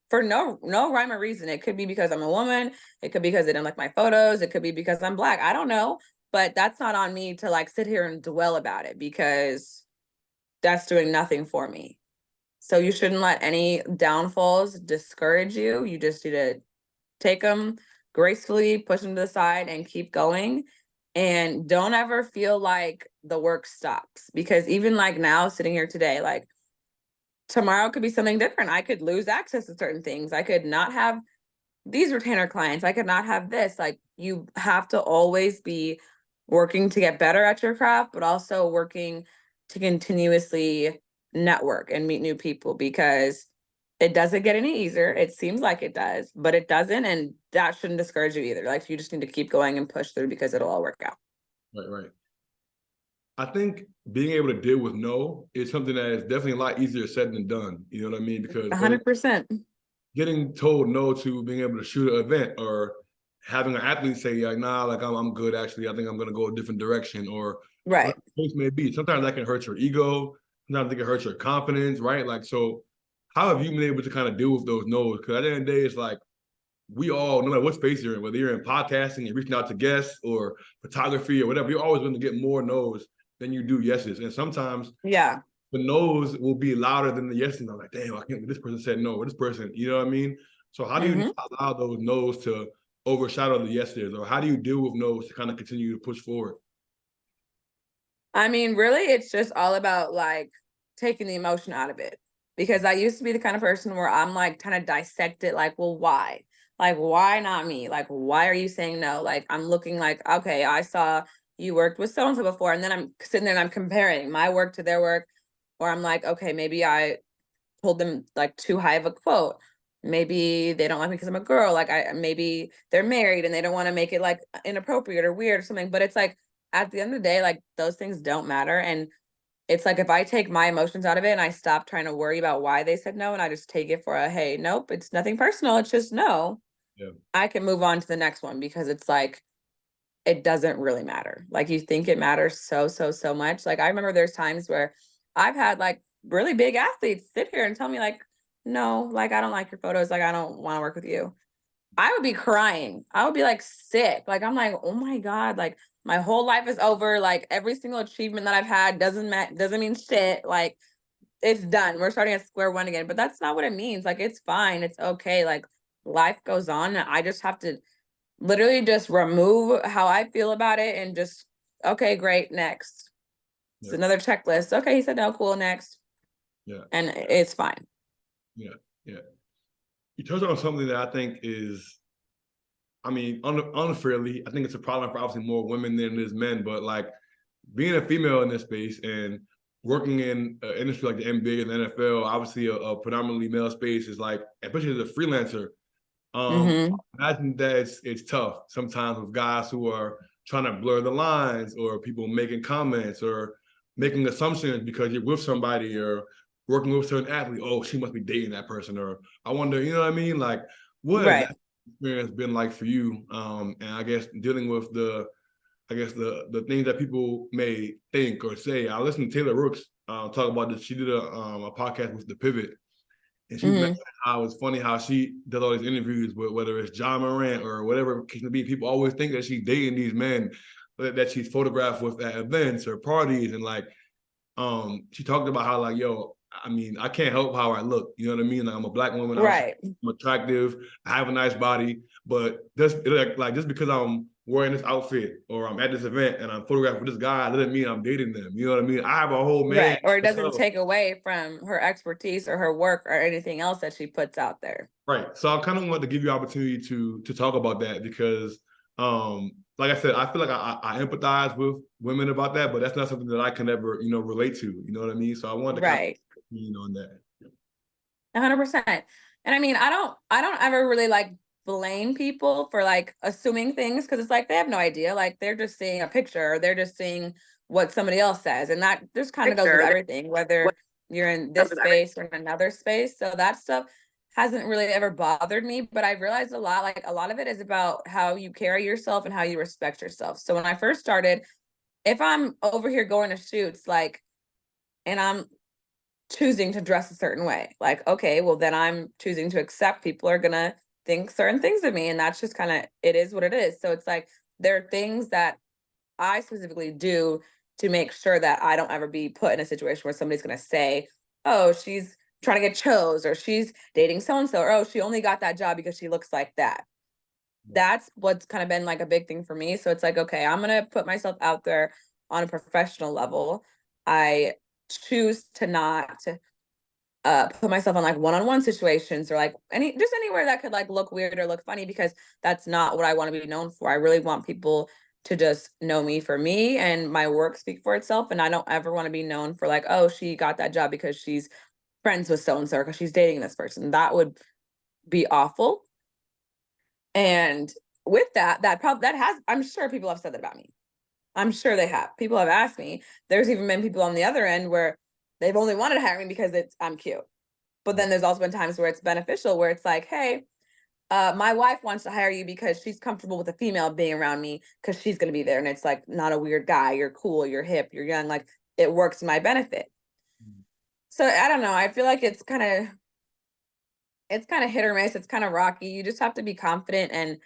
for no rhyme or reason. It could be because I'm a woman, it could be because they didn't like my photos, it could be because I'm Black, I don't know. But that's not on me to like sit here and dwell about it, because that's doing nothing for me. So you shouldn't let any downfalls discourage you. You just need to take them gracefully, push them to the side, and keep going. And don't ever feel like the work stops, because even like now, sitting here today, like tomorrow could be something different. I could lose access to certain things. I could not have these retainer clients. I could not have this. Like, you have to always be working to get better at your craft, but also working to continuously network and meet new people, because it doesn't get any easier. It seems like it does, but it doesn't. And that shouldn't discourage you either. Like, you just need to keep going and push through, because it'll all work out. Right. I think being able to deal with no is something that is definitely a lot easier said than done. You know what I mean? Because 100%. getting told no to being able to shoot an event, or having an athlete say like, nah, like I'm good, actually, I think I'm gonna go a different direction, or Right. whatever the case may be. Sometimes that can hurt your ego, sometimes it can hurt your confidence, right? Like, so how have you been able to kind of deal with those no's? Because at the end of the day, it's like, we all, no matter what space you're in, whether you're in podcasting and reaching out to guests or photography or whatever, you're always going to get more no's than you do yeses. And sometimes Yeah. the no's will be louder than the yeses. And I'm like, damn, I can't believe this person said no, or this person, you know what I mean? So how do you not allow those no's to overshadow the yeses? Or how do you deal with no's to kind of continue to push forward? I mean, really, it's just all about like taking the emotion out of it. Because I used to be the kind of person where I'm like trying to dissect it, like, well, why? Like, why not me? Like, why are you saying no? Like, I'm looking like, okay, I saw you worked with so and so before, and then I'm sitting there and I'm comparing my work to their work, or I'm like, okay, maybe I told them like too high of a quote. Maybe they don't like me because I'm a girl. Like, maybe they're married and they don't want to make it like inappropriate or weird or something. But it's like, at the end of the day, like, those things don't matter. And it's like, if I take my emotions out of it and I stop trying to worry about why they said no, and I just take it for a, hey, nope, it's nothing personal, it's just no. Yeah. I can move on to the next one, because it's like, it doesn't really matter. Like, you think it matters so much. Like, I remember there's times where I've had like really big athletes sit here and tell me like, no, like, I don't like your photos, like, I don't want to work with you. I would be crying. I would be like sick. Like, I'm like, oh my God, like my whole life is over. Like every single achievement that I've had doesn't mean shit. Like it's done. We're starting at square one again. But that's not what it means. Like it's fine. It's okay. Like life goes on. And I just have to literally just remove how I feel about it and just, okay, great, next. It's another checklist. Okay, he said no, cool, next. Yeah. And it's fine. Yeah. Yeah. You touched on something that I think is, I mean, unfairly, I think it's a problem for obviously more women than it is men, but like being a female in this space and working in an industry like the NBA and the NFL, obviously a predominantly male space is like, especially as a freelancer, imagine that it's tough sometimes with guys who are trying to blur the lines or people making comments or making assumptions because you're with somebody or working with a certain athlete. Oh, she must be dating that person. Or I wonder, you know what I mean? Like, what has that experience been like for you? And I guess dealing with the things that people may think or say. I listened to Taylor Rooks talk about this. She did a podcast with The Pivot, and she mentioned how it's funny how she does all these interviews with whether it's John Morant or whatever it can be. People always think that she's dating these men that she's photographed with at events or parties, and like she talked about how like, yo, I mean, I can't help how I look. You know what I mean? Like I'm a Black woman, I'm attractive, I have a nice body, but just like just because I'm wearing this outfit or I'm at this event and I'm photographed with this guy, doesn't mean I'm dating them. You know what I mean? I have a whole man. Right. Or it doesn't take away from her expertise or her work or anything else that she puts out there. Right. So I kind of want to give you opportunity to talk about that because like I said, I feel like I empathize with women about that, but that's not something that I can ever, relate to. You know what I mean? So I wanted to kind of on that. 100%. And I mean, I don't ever really like blame people for like assuming things because it's like they have no idea. Like they're just seeing a picture or they're just seeing what somebody else says. And that just kind of goes with everything, whether you're in this space or in another space. So that stuff hasn't really ever bothered me, but I've realized a lot of it is about how you carry yourself and how you respect yourself. So when I first started, if I'm over here going to shoots, like, and I'm choosing to dress a certain way, like, okay, well then I'm choosing to accept people are gonna think certain things of me, and that's just kind of, it is what it is. So it's like there are things that I specifically do to make sure that I don't ever be put in a situation where somebody's gonna say, oh, she's trying to get chose, or she's dating so and so, or oh, she only got that job because she looks like that. That's what's kind of been like a big thing for me. So it's like, okay, I'm gonna put myself out there on a professional level. I choose to not put myself on like one-on-one situations or like anywhere that could like look weird or look funny, because that's not what I want to be known for. I really want people to just know me for me and my work speak for itself. And I don't ever want to be known for like, oh, she got that job because she's friends with so-and-so, because she's dating this person. That would be awful. And with that has, I'm sure people have said that about me. I'm sure they have. People have asked me. There's even been people on the other end where they've only wanted to hire me because I'm cute. But then there's also been times where it's beneficial, where it's like, hey, my wife wants to hire you because she's comfortable with a female being around me because she's going to be there. And it's like, not a weird guy. You're cool. You're hip. You're young. Like it works to my benefit. So I don't know. I feel like it's kind of hit or miss. It's kind of rocky. You just have to be confident and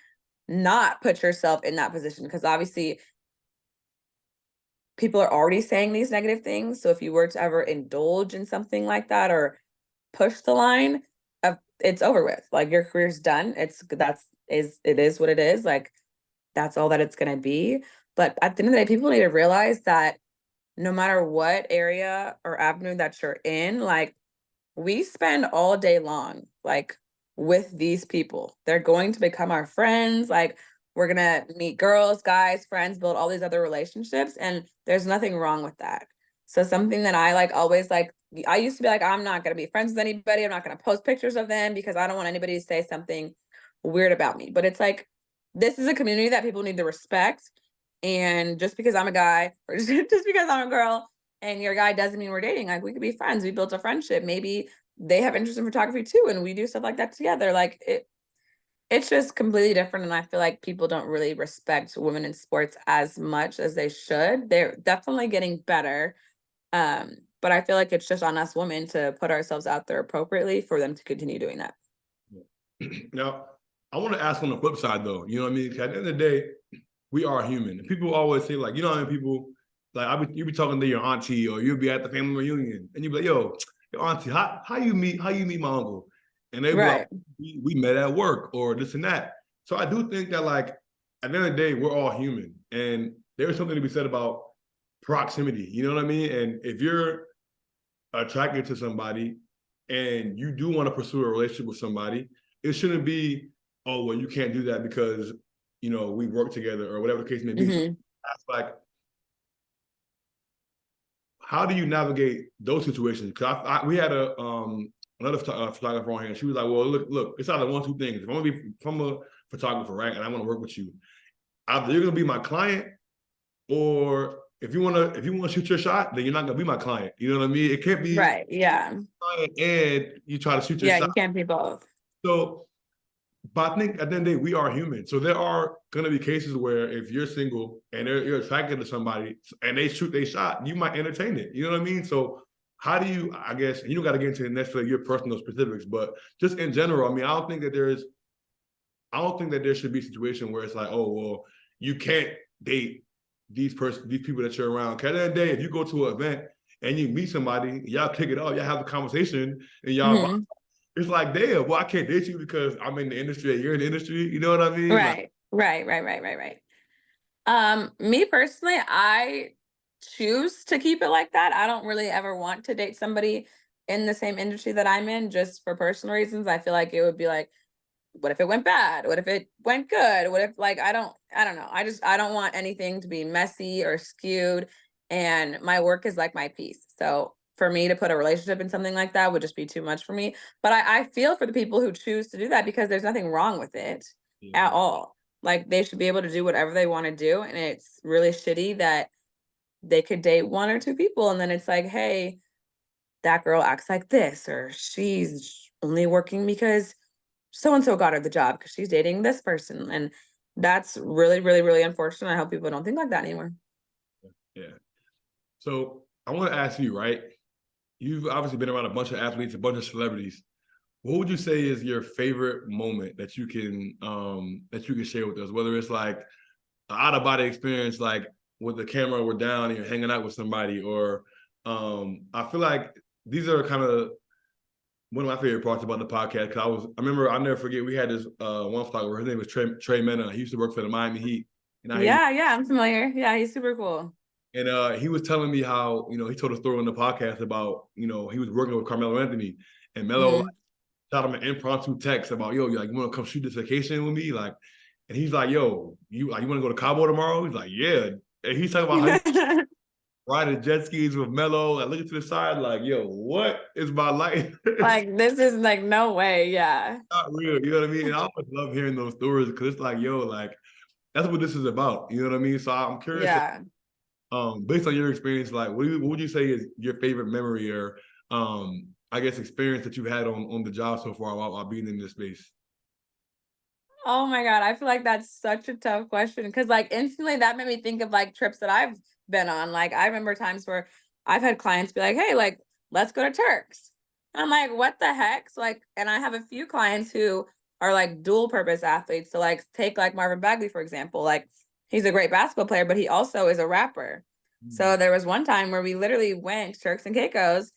not put yourself in that position, because obviously people are already saying these negative things. So if you were to ever indulge in something like that or push the line, it's over with. Like your career's done. It is what it is. Like that's all that it's gonna be. But at the end of the day, people need to realize that no matter what area or avenue that you're in, like we spend all day long like with these people. They're going to become our friends. Like we're gonna meet girls, guys, friends, build all these other relationships, and there's nothing wrong with that. So something that I like always like, I used to be like, I'm not gonna be friends with anybody. I'm not gonna post pictures of them because I don't want anybody to say something weird about me. But it's like, this is a community that people need to respect. And just because I'm a guy or just because I'm a girl and you're a guy doesn't mean we're dating. Like we could be friends. We built a friendship. Maybe they have interest in photography too, and we do stuff like that together. Like it's just completely different. And I feel like people don't really respect women in sports as much as they should. They're definitely getting better. But I feel like it's just on us women to put ourselves out there appropriately for them to continue doing that. Now, I want to ask on the flip side though. You know what I mean? 'Cause at the end of the day, we are human. And people always say like, you know how many people like you be talking to your auntie or you'll be at the family reunion and you be like, yo, auntie, how you meet my uncle? And they be like, Right. we met at work or this and that. So I do think that like at the end of the day, we're all human. And there's something to be said about proximity. You know what I mean? And if you're attracted to somebody and you do want to pursue a relationship with somebody, it shouldn't be, oh, well, you can't do that because, you know, we work together or whatever the case may be. So that's like, how do you navigate those situations? Because we had another photographer on here, and she was like, well, look, it's either one, two things. If I'm a photographer, right, and I want to work with you, either you're gonna be my client, or if you wanna shoot your shot, then you're not gonna be my client. You know what I mean? It can't be Right. Yeah. client and you try to shoot your Yeah. shot. You can't be both. So, but I think at the end of the day, we are human. So there are going to be cases where if you're single and you're attracted to somebody and they shoot their shot, you might entertain it. You know what I mean? So how do you, I guess, you don't got to get into necessarily your personal specifics, but just in general, I mean, I don't think that there should be a situation where it's like, oh, well, you can't date these people that you're around. Because at the end of the day, if you go to an event and you meet somebody, y'all kick it off, y'all have a conversation, and y'all it's like, damn, well, I can't date you because I'm in the industry and you're in the industry. You know what I mean? Right. Me personally, I choose to keep it like that. I don't really ever want to date somebody in the same industry that I'm in, just for personal reasons. I feel like it would be like, what if it went bad? What if it went good? What if like I don't know. I don't want anything to be messy or skewed. And my work is like my piece. So for me to put a relationship in something like that would just be too much for me. But I feel for the people who choose to do that, because there's nothing wrong with it at all. Like, they should be able to do whatever they want to do. And it's really shitty that they could date one or two people and then it's like, hey, that girl acts like this, or she's only working because so-and-so got her the job because she's dating this person. And that's really, really, really unfortunate. I hope people don't think like that anymore. Yeah. So I want to ask you, right? You've obviously been around a bunch of athletes, a bunch of celebrities. What would you say is your favorite moment that you can share with us? Whether it's like an out-of-body experience, like with the camera we're down and you're hanging out with somebody, or I feel like these are kind of one of my favorite parts about the podcast. Because I'll never forget, we had this one photographer. His name was Trey Mena. He used to work for the Miami Heat. And I'm familiar. Yeah, he's super cool. And he was telling me how, you know, he told a story on the podcast about, you know, he was working with Carmelo Anthony, and Melo shot him an impromptu text about, yo, you want to come shoot this vacation with me? Like, and he's like, yo, you want to go to Cabo tomorrow? He's like, yeah. And he's talking about how he riding jet skis with Melo, like looking to the side, like, yo, what is my life? Like, this is like, no way. Yeah. Not real. You know what I mean? And I always love hearing those stories, because it's like, yo, like, that's what this is about. You know what I mean? So I'm curious. Yeah. Based on your experience, like, what would you say is your favorite memory or, I guess, experience that you've had on the job so far while being in this space? Oh my God. I feel like that's such a tough question, because like instantly that made me think of like trips that I've been on. Like, I remember times where I've had clients be like, hey, like, let's go to Turks. And I'm like, what the heck? So like, and I have a few clients who are like dual purpose athletes. So like, take like Marvin Bagley, for example. Like, he's a great basketball player, but he also is a rapper. So there was one time where we literally went to Turks and Caicos.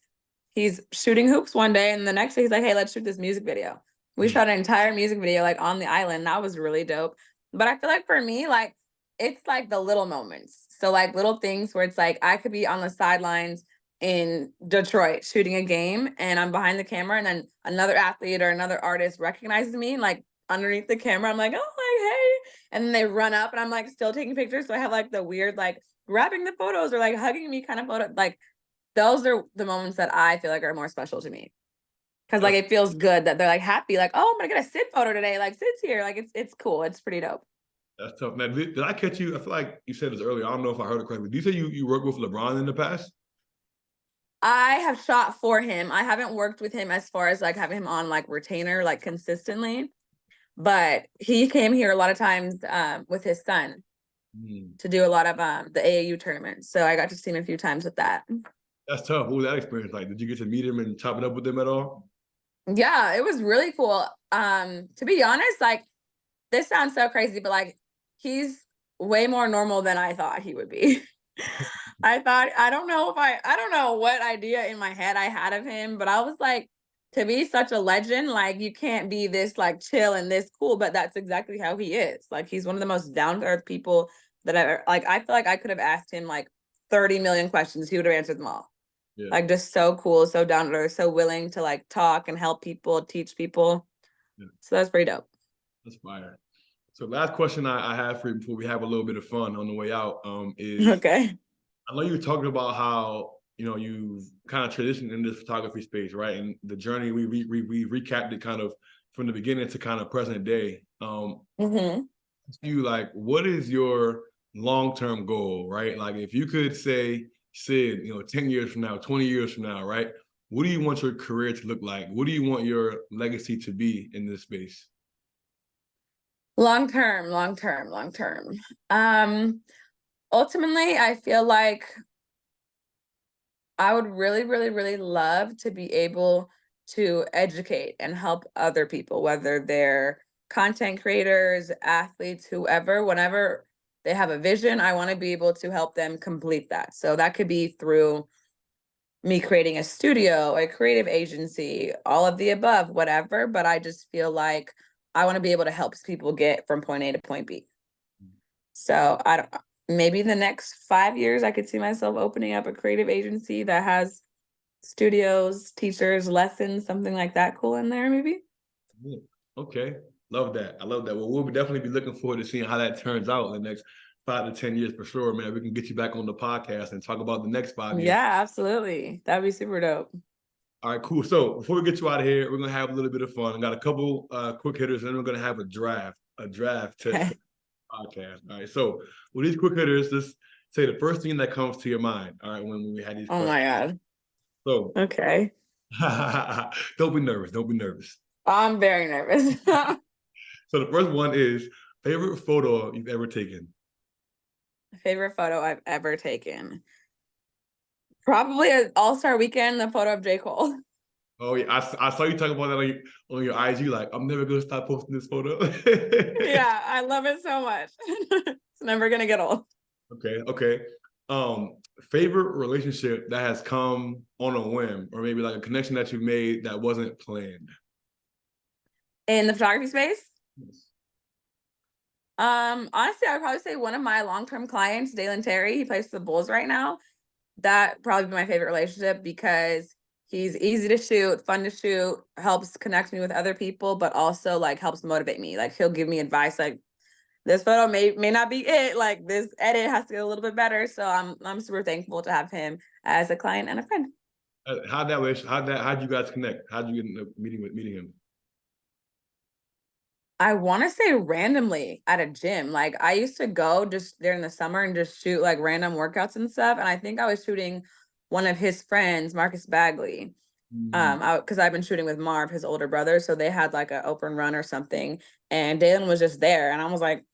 He's shooting hoops one day, and the next day he's like, hey, let's shoot this music video. We shot an entire music video like on the island. That was really dope. But I feel like for me, like, it's like the little moments. So like little things where it's like I could be on the sidelines in Detroit shooting a game and I'm behind the camera, and then another athlete or another artist recognizes me, and like underneath the camera, I'm like, oh, like, hey. And then they run up and I'm like still taking pictures. So I have like the weird, like, grabbing the photos or like hugging me kind of photo. Like, those are the moments that I feel like are more special to me. Cause like it feels good that they're like happy, like, oh, I'm gonna get a Sid photo today. Like, Sid's here. Like, it's cool. It's pretty dope. That's tough. Now, did I catch you? I feel like you said this earlier. I don't know if I heard it correctly. Do you say you worked with LeBron in the past? I have shot for him. I haven't worked with him as far as like having him on like retainer, like consistently, but he came here a lot of times with his son to do a lot of the AAU tournaments. So I got to see him a few times with that. That's tough. What was that experience like? Did you get to meet him and chop it up with him at all? Yeah, it was really cool. To be honest, like, this sounds so crazy, but like he's way more normal than I thought he would be. I don't know I don't know what idea in my head I had of him, but I was like, to be such a legend, like you can't be this like chill and this cool, but that's exactly how he is. Like he's one of the most down to earth people that I feel like I could have asked him like 30 million questions. He would have answered them all. Yeah, Like just so cool, so down to earth, so willing to like talk and help people, teach people. yeah, So that's pretty dope. that's fire. So last question I have for you before we have a little bit of fun on the way out is Okay. I know you were talking about how you've kind of transitioned in this photography space, right? And the journey we recapped it kind of from the beginning to kind of present day. You like, what is your long-term goal, right? Like if you could say, Sid, 10 years from now, 20 years from now, right? What do you want your career to look like? What do you want your legacy to be in this space? Long term, long term, long term. Ultimately, I feel like I would really, really, really love to be able to educate and help other people, whether they're content creators, athletes, whoever, whenever they have a vision, I want to be able to help them complete that. So that could be through me creating a studio, a creative agency, all of the above, whatever. But I just feel like I want to be able to help people get from point A to point B. So I don't, maybe in the next 5 years, I could see myself opening up a creative agency that has studios, teachers, lessons, something like that cool in there, maybe. Yeah. Okay. Love that. I love that. Well, we'll definitely be looking forward to seeing how that turns out in the next 5 to 10 years for sure, man. We can get you back on the podcast and talk about the next 5 years. Yeah, absolutely. That'd be super dope. All right, cool. So before we get you out of here, we're gonna have a little bit of fun. I got a couple quick hitters, and then we're gonna have a draft to Okay. podcast. All right. So with these quick hitters, just say the first thing that comes to your mind. All right, when we had these Oh questions. my God. So Okay. don't be nervous. Don't be nervous. I'm very nervous. So the first one is favorite photo you've ever taken. Favorite photo I've ever taken. Probably an All-Star Weekend, the photo of J. Cole. Oh yeah, I saw you talking about that on your IG. Like, I'm never gonna stop posting this photo. Yeah, I love it so much. It's never gonna get old. Okay. Favorite relationship that has come on a whim, or maybe like a connection that you've made that wasn't planned. In the photography space? Yes. Honestly, I would probably say one of my long-term clients, Dalen Terry, he plays for the Bulls right now. That probably be my favorite relationship because he's easy to shoot, fun to shoot, helps connect me with other people, but also like helps motivate me. Like he'll give me advice like this photo may not be it, like this edit has to get a little bit better. So I'm super thankful to have him as a client and a friend. How'd you guys connect? How'd you get in the meeting him? I want to say randomly at a gym. Like I used to go just during the summer and just shoot like random workouts and stuff. And I think I was shooting one of his friends, Marcus Bagley. Because I've been shooting with Marv, his older brother. So they had like an open run or something. And Dalen was just there. And I was like,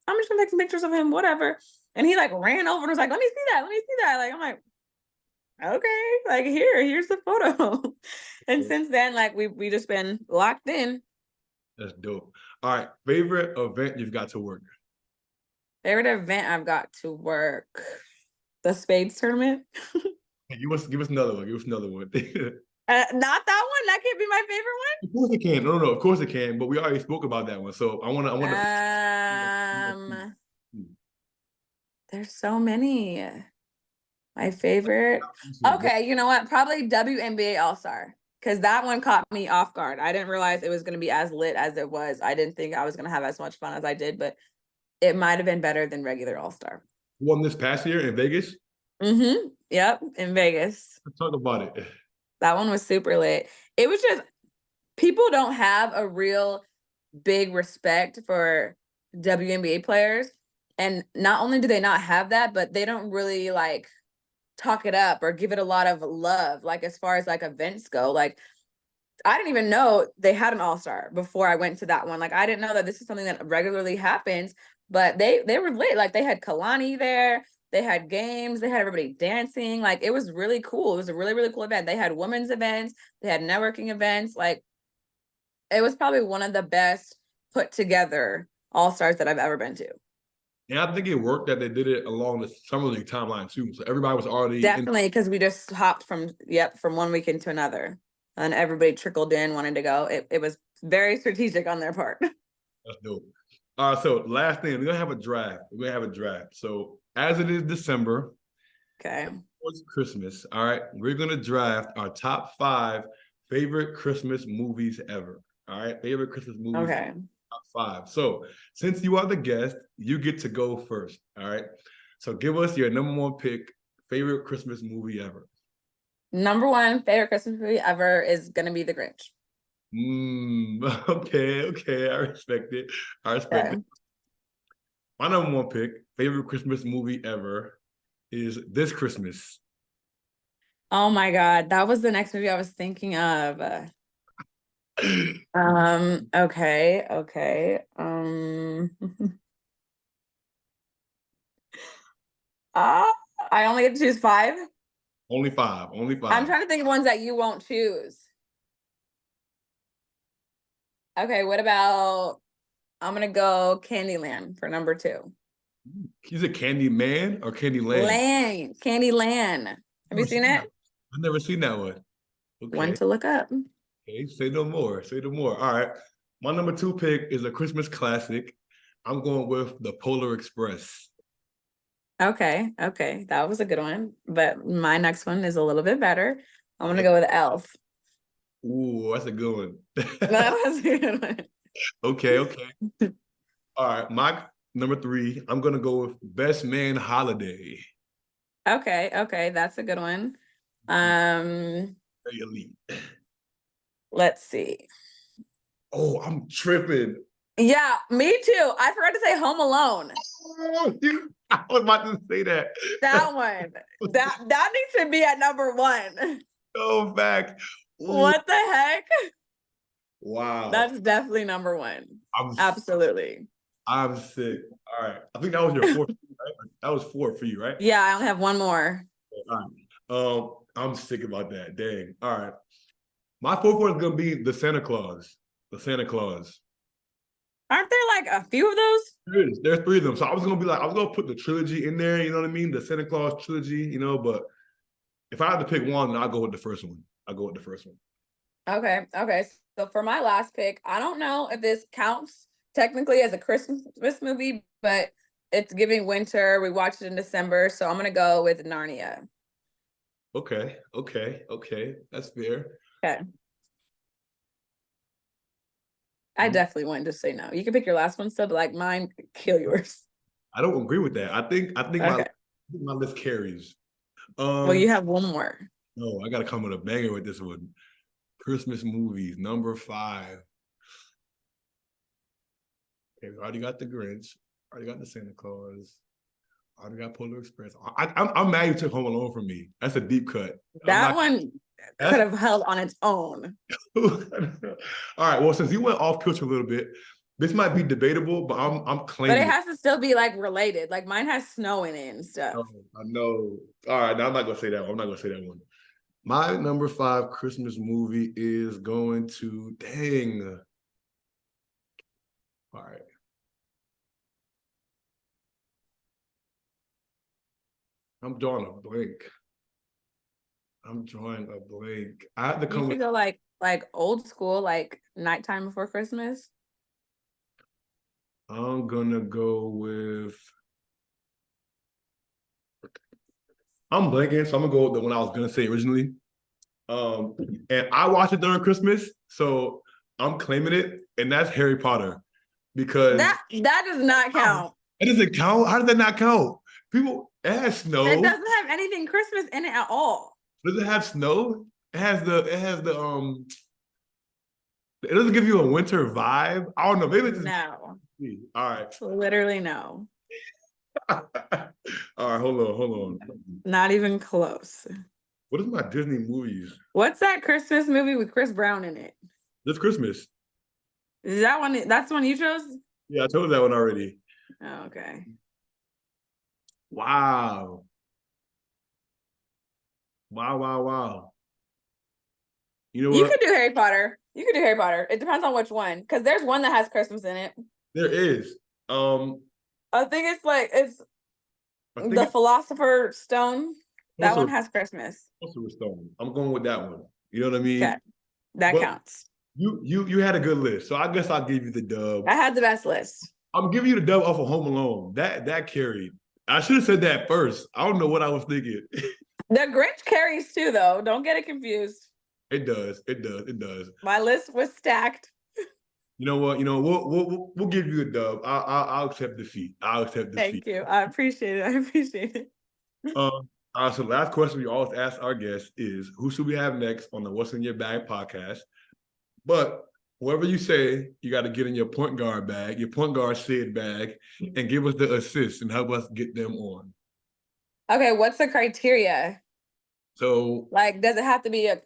I'm just gonna take some pictures of him, whatever. And he like ran over and was like, let me see that. Let me see that. Like, I'm like, okay, like here's the photo. And since then, like we just been locked in. That's dope. All right. Favorite event you've got to work? Favorite event I've got to work. The Spades tournament. Hey, give us another one. Give us another one. Not that one. That can't be my favorite one. Of course it can. No, of course it can. But we already spoke about that one. So I want to. There's so many. My favorite. Okay, you know what? Probably WNBA All-Star. Because that one caught me off guard. I didn't realize it was going to be as lit as it was. I didn't think I was going to have as much fun as I did, but it might have been better than regular All-Star. Won this past year in Vegas? Mm-hmm. Yep, in Vegas. Let's talk about it. That one was super lit. It was just, people don't have a real big respect for WNBA players. And not only do they not have that, but they don't really like talk it up or give it a lot of love. Like as far as like events go, like I didn't even know they had an all-star before I went to that one. Like I didn't know that this is something that regularly happens, but they were lit. Like they had Kalani there. They had games. They had everybody dancing. Like it was really cool. It was a really, really cool event. They had women's events. They had networking events. Like it was probably one of the best put together all-stars that I've ever been to. And I think it worked that they did it along the summer league timeline too. So everybody was already definitely because we just hopped from one weekend to another, and everybody trickled in wanting to go. It was very strategic on their part. That's dope. All right, so last thing, we're gonna have a draft. So as it is December, Okay. it's Christmas. All right, we're gonna draft our top 5 favorite Christmas movies ever. All right, favorite Christmas movies. Okay. Top 5. So since you are the guest, you get to go first. All right. So give us your number 1 pick, favorite Christmas movie ever. Number 1 favorite Christmas movie ever is gonna be The Grinch. Okay. I respect it. It. My number 1 pick, favorite Christmas movie ever, is This Christmas. Oh my God, that was the next movie I was thinking of. Okay. I only get to choose 5. Only 5. I'm trying to think of ones that you won't choose. Okay, what about, I'm gonna go Candyland for number 2. Is it Candyman or Candyland? Candyland. Have you seen it? I've never seen that one. Okay. One to look up. Okay, say no more. All right. My number 2 pick is a Christmas classic. I'm going with The Polar Express. Okay. That was a good one. But my next one is a little bit better. I'm gonna go with Elf. Ooh, that's a good one. That was a good one. Okay. All right. My number 3, I'm gonna go with Best Man Holiday. Okay, that's a good one. Very elite. Let's see. Oh, I'm tripping. Yeah, me too. I forgot to say Home Alone. Oh, dude, I was about to say that. That one. That needs to be at number 1. Oh, fact. What the heck? Wow. That's definitely number 1. Absolutely. I'm sick. All right. I think that was your 4th, right? That was 4 for you, right? Yeah, I only have one more. All right. I'm sick about that. Dang. All right. My 4th one is gonna be the Santa Claus. Aren't there like a few of those? There's 3 of them. So I was gonna put the trilogy in there, you know what I mean? The Santa Claus trilogy, but if I had to pick one, then I'll go with the first one. Okay. So for my last pick, I don't know if this counts technically as a Christmas movie, but it's giving winter. We watched it in December, so I'm gonna go with Narnia. Okay. That's fair. Okay. I definitely wanted to say no. You can pick your last one still, but like mine, kill yours. I don't agree with that. I think my list carries. Well, you have one more. No, I gotta come with a banger with this one. Christmas movies, number 5. Okay, we already got The Grinch, already got the Santa Claus, already got Polar Express. I'm mad you took Home Alone from me. That's a deep cut. That one could have held on its own. All right. Well, since you went off kilter a little bit, this might be debatable, but I'm claiming. But it has to still be like related. Like mine has snow in it and stuff. I know. All right. Now I'm not gonna say that one. I'm not gonna say that one. My number 5 Christmas movie is going to dang. All right. I'm drawing a blank. I had to come. You should go like old school, like Nighttime Before Christmas. I'm gonna go with. I'm blanking, so I'm gonna go with the one I was gonna say originally. And I watched it during Christmas, so I'm claiming it, and that's Harry Potter, because that does not count. It doesn't count. How does that not count? It has snow. It doesn't have anything Christmas in it at all. Does it have snow? It doesn't give you a winter vibe. I don't know. Maybe it's no. All right. Literally no. All right, hold on. Not even close. What is my Disney movies? What's that Christmas movie with Chris Brown in it? This Christmas. Is that one? That's the one you chose? Yeah, I told you that one already. Oh, okay. Wow. You know what? You could do Harry Potter. It depends on which one, because there's one that has Christmas in it. There is. I think it's I think the it's Philosopher's Stone. That one also has Christmas. also a Stone. I'm going with that one. You know what I mean? Okay, that But counts. you had a good list, so I guess I'll give you the dub. I had the best list. I'm giving you the dub off of Home Alone. That carried. I should have said that first. I don't know what I was thinking. The Grinch carries too, though. Don't get it confused. It does. It does. It does. My list was stacked. You know what? You know we'll give you a dub. I'll accept defeat. I'll accept defeat. Thank you. I appreciate it. I appreciate it. So last question we always ask our guests is, who should we have next on the What's in Your Bag podcast? But whoever you say, you got to get in your point guard bag, your point guard Sid bag, and give us the assist and help us get them on. Okay, what's the criteria? So, Like, does it have to be a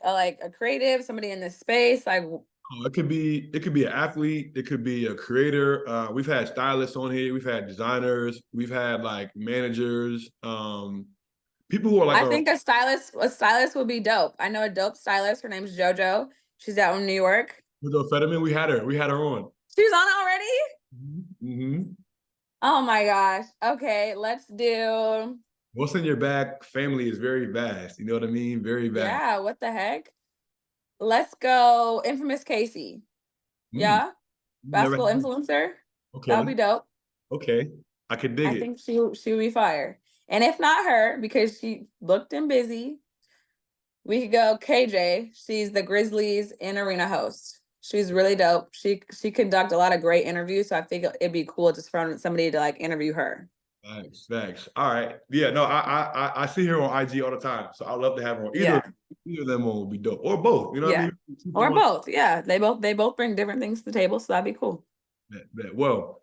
creative, somebody in this space? Like, it could be an athlete, it could be a creator. We've had stylists on here, we've had designers, we've had like managers, people who are like. I think a stylist would be dope. I know a dope stylist. Her name's JoJo. She's out in New York. With Fetterman, we had her on. She's on already? Mm-hmm. Oh my gosh. Okay, let's do. What's in Your Bag family is very vast. You know what I mean? Very vast. Yeah, what the heck? Let's go Infamous Casey. Yeah? Basketball influencer. Okay. That'll be dope. Okay. I could dig it. I think she would be fire. And if not her, because she booked and busy, we could go KJ. She's the Grizzlies in arena host. She's really dope. She conducted a lot of great interviews, so I think it'd be cool just for somebody to like interview her. Thanks. All right. Yeah, no, I see her on IG all the time, so I'd love to have her on. Either of them on would be dope, or both. You know what I mean? Or both. Yeah, they both bring different things to the table, so that'd be cool. Well,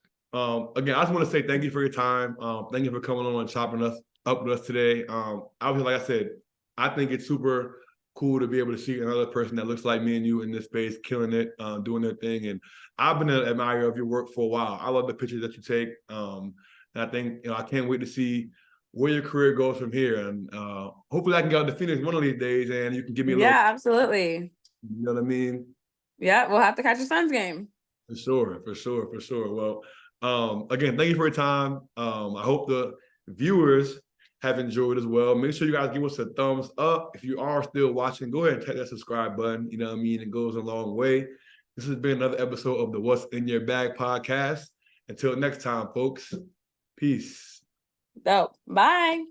again, I just want to say thank you for your time. Thank you for coming on and chopping us up with us today. Obviously, like I said, I think it's super cool to be able to see another person that looks like me and you in this space, killing it, doing their thing. And I've been an admirer of your work for a while. I love the pictures that you take. And I think, I can't wait to see where your career goes from here. And hopefully I can go out to Phoenix one of these days and you can give me a little. Yeah, absolutely. You know what I mean? Yeah, we'll have to catch your son's game. For sure. Well, again, thank you for your time. I hope the viewers have enjoyed as well. Make sure you guys give us a thumbs up. If you are still watching, go ahead and hit that subscribe button. You know what I mean? It goes a long way. This has been another episode of the What's in Your Bag podcast. Until next time, folks. Peace. Dope. Bye.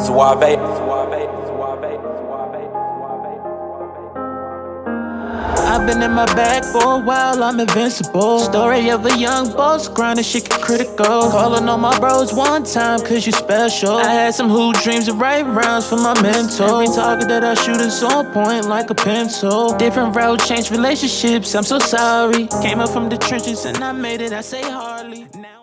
Suave. I've been in my bag for a while, I'm invincible. Story of a young boss, grinding shit get critical. Calling on my bros one time, cause you special. I had some hoop dreams of right rounds for my mentor. Every target that I shoot is on point like a pencil. Different route, changed relationships, I'm so sorry. Came up from the trenches and I made it, I say hardly. Now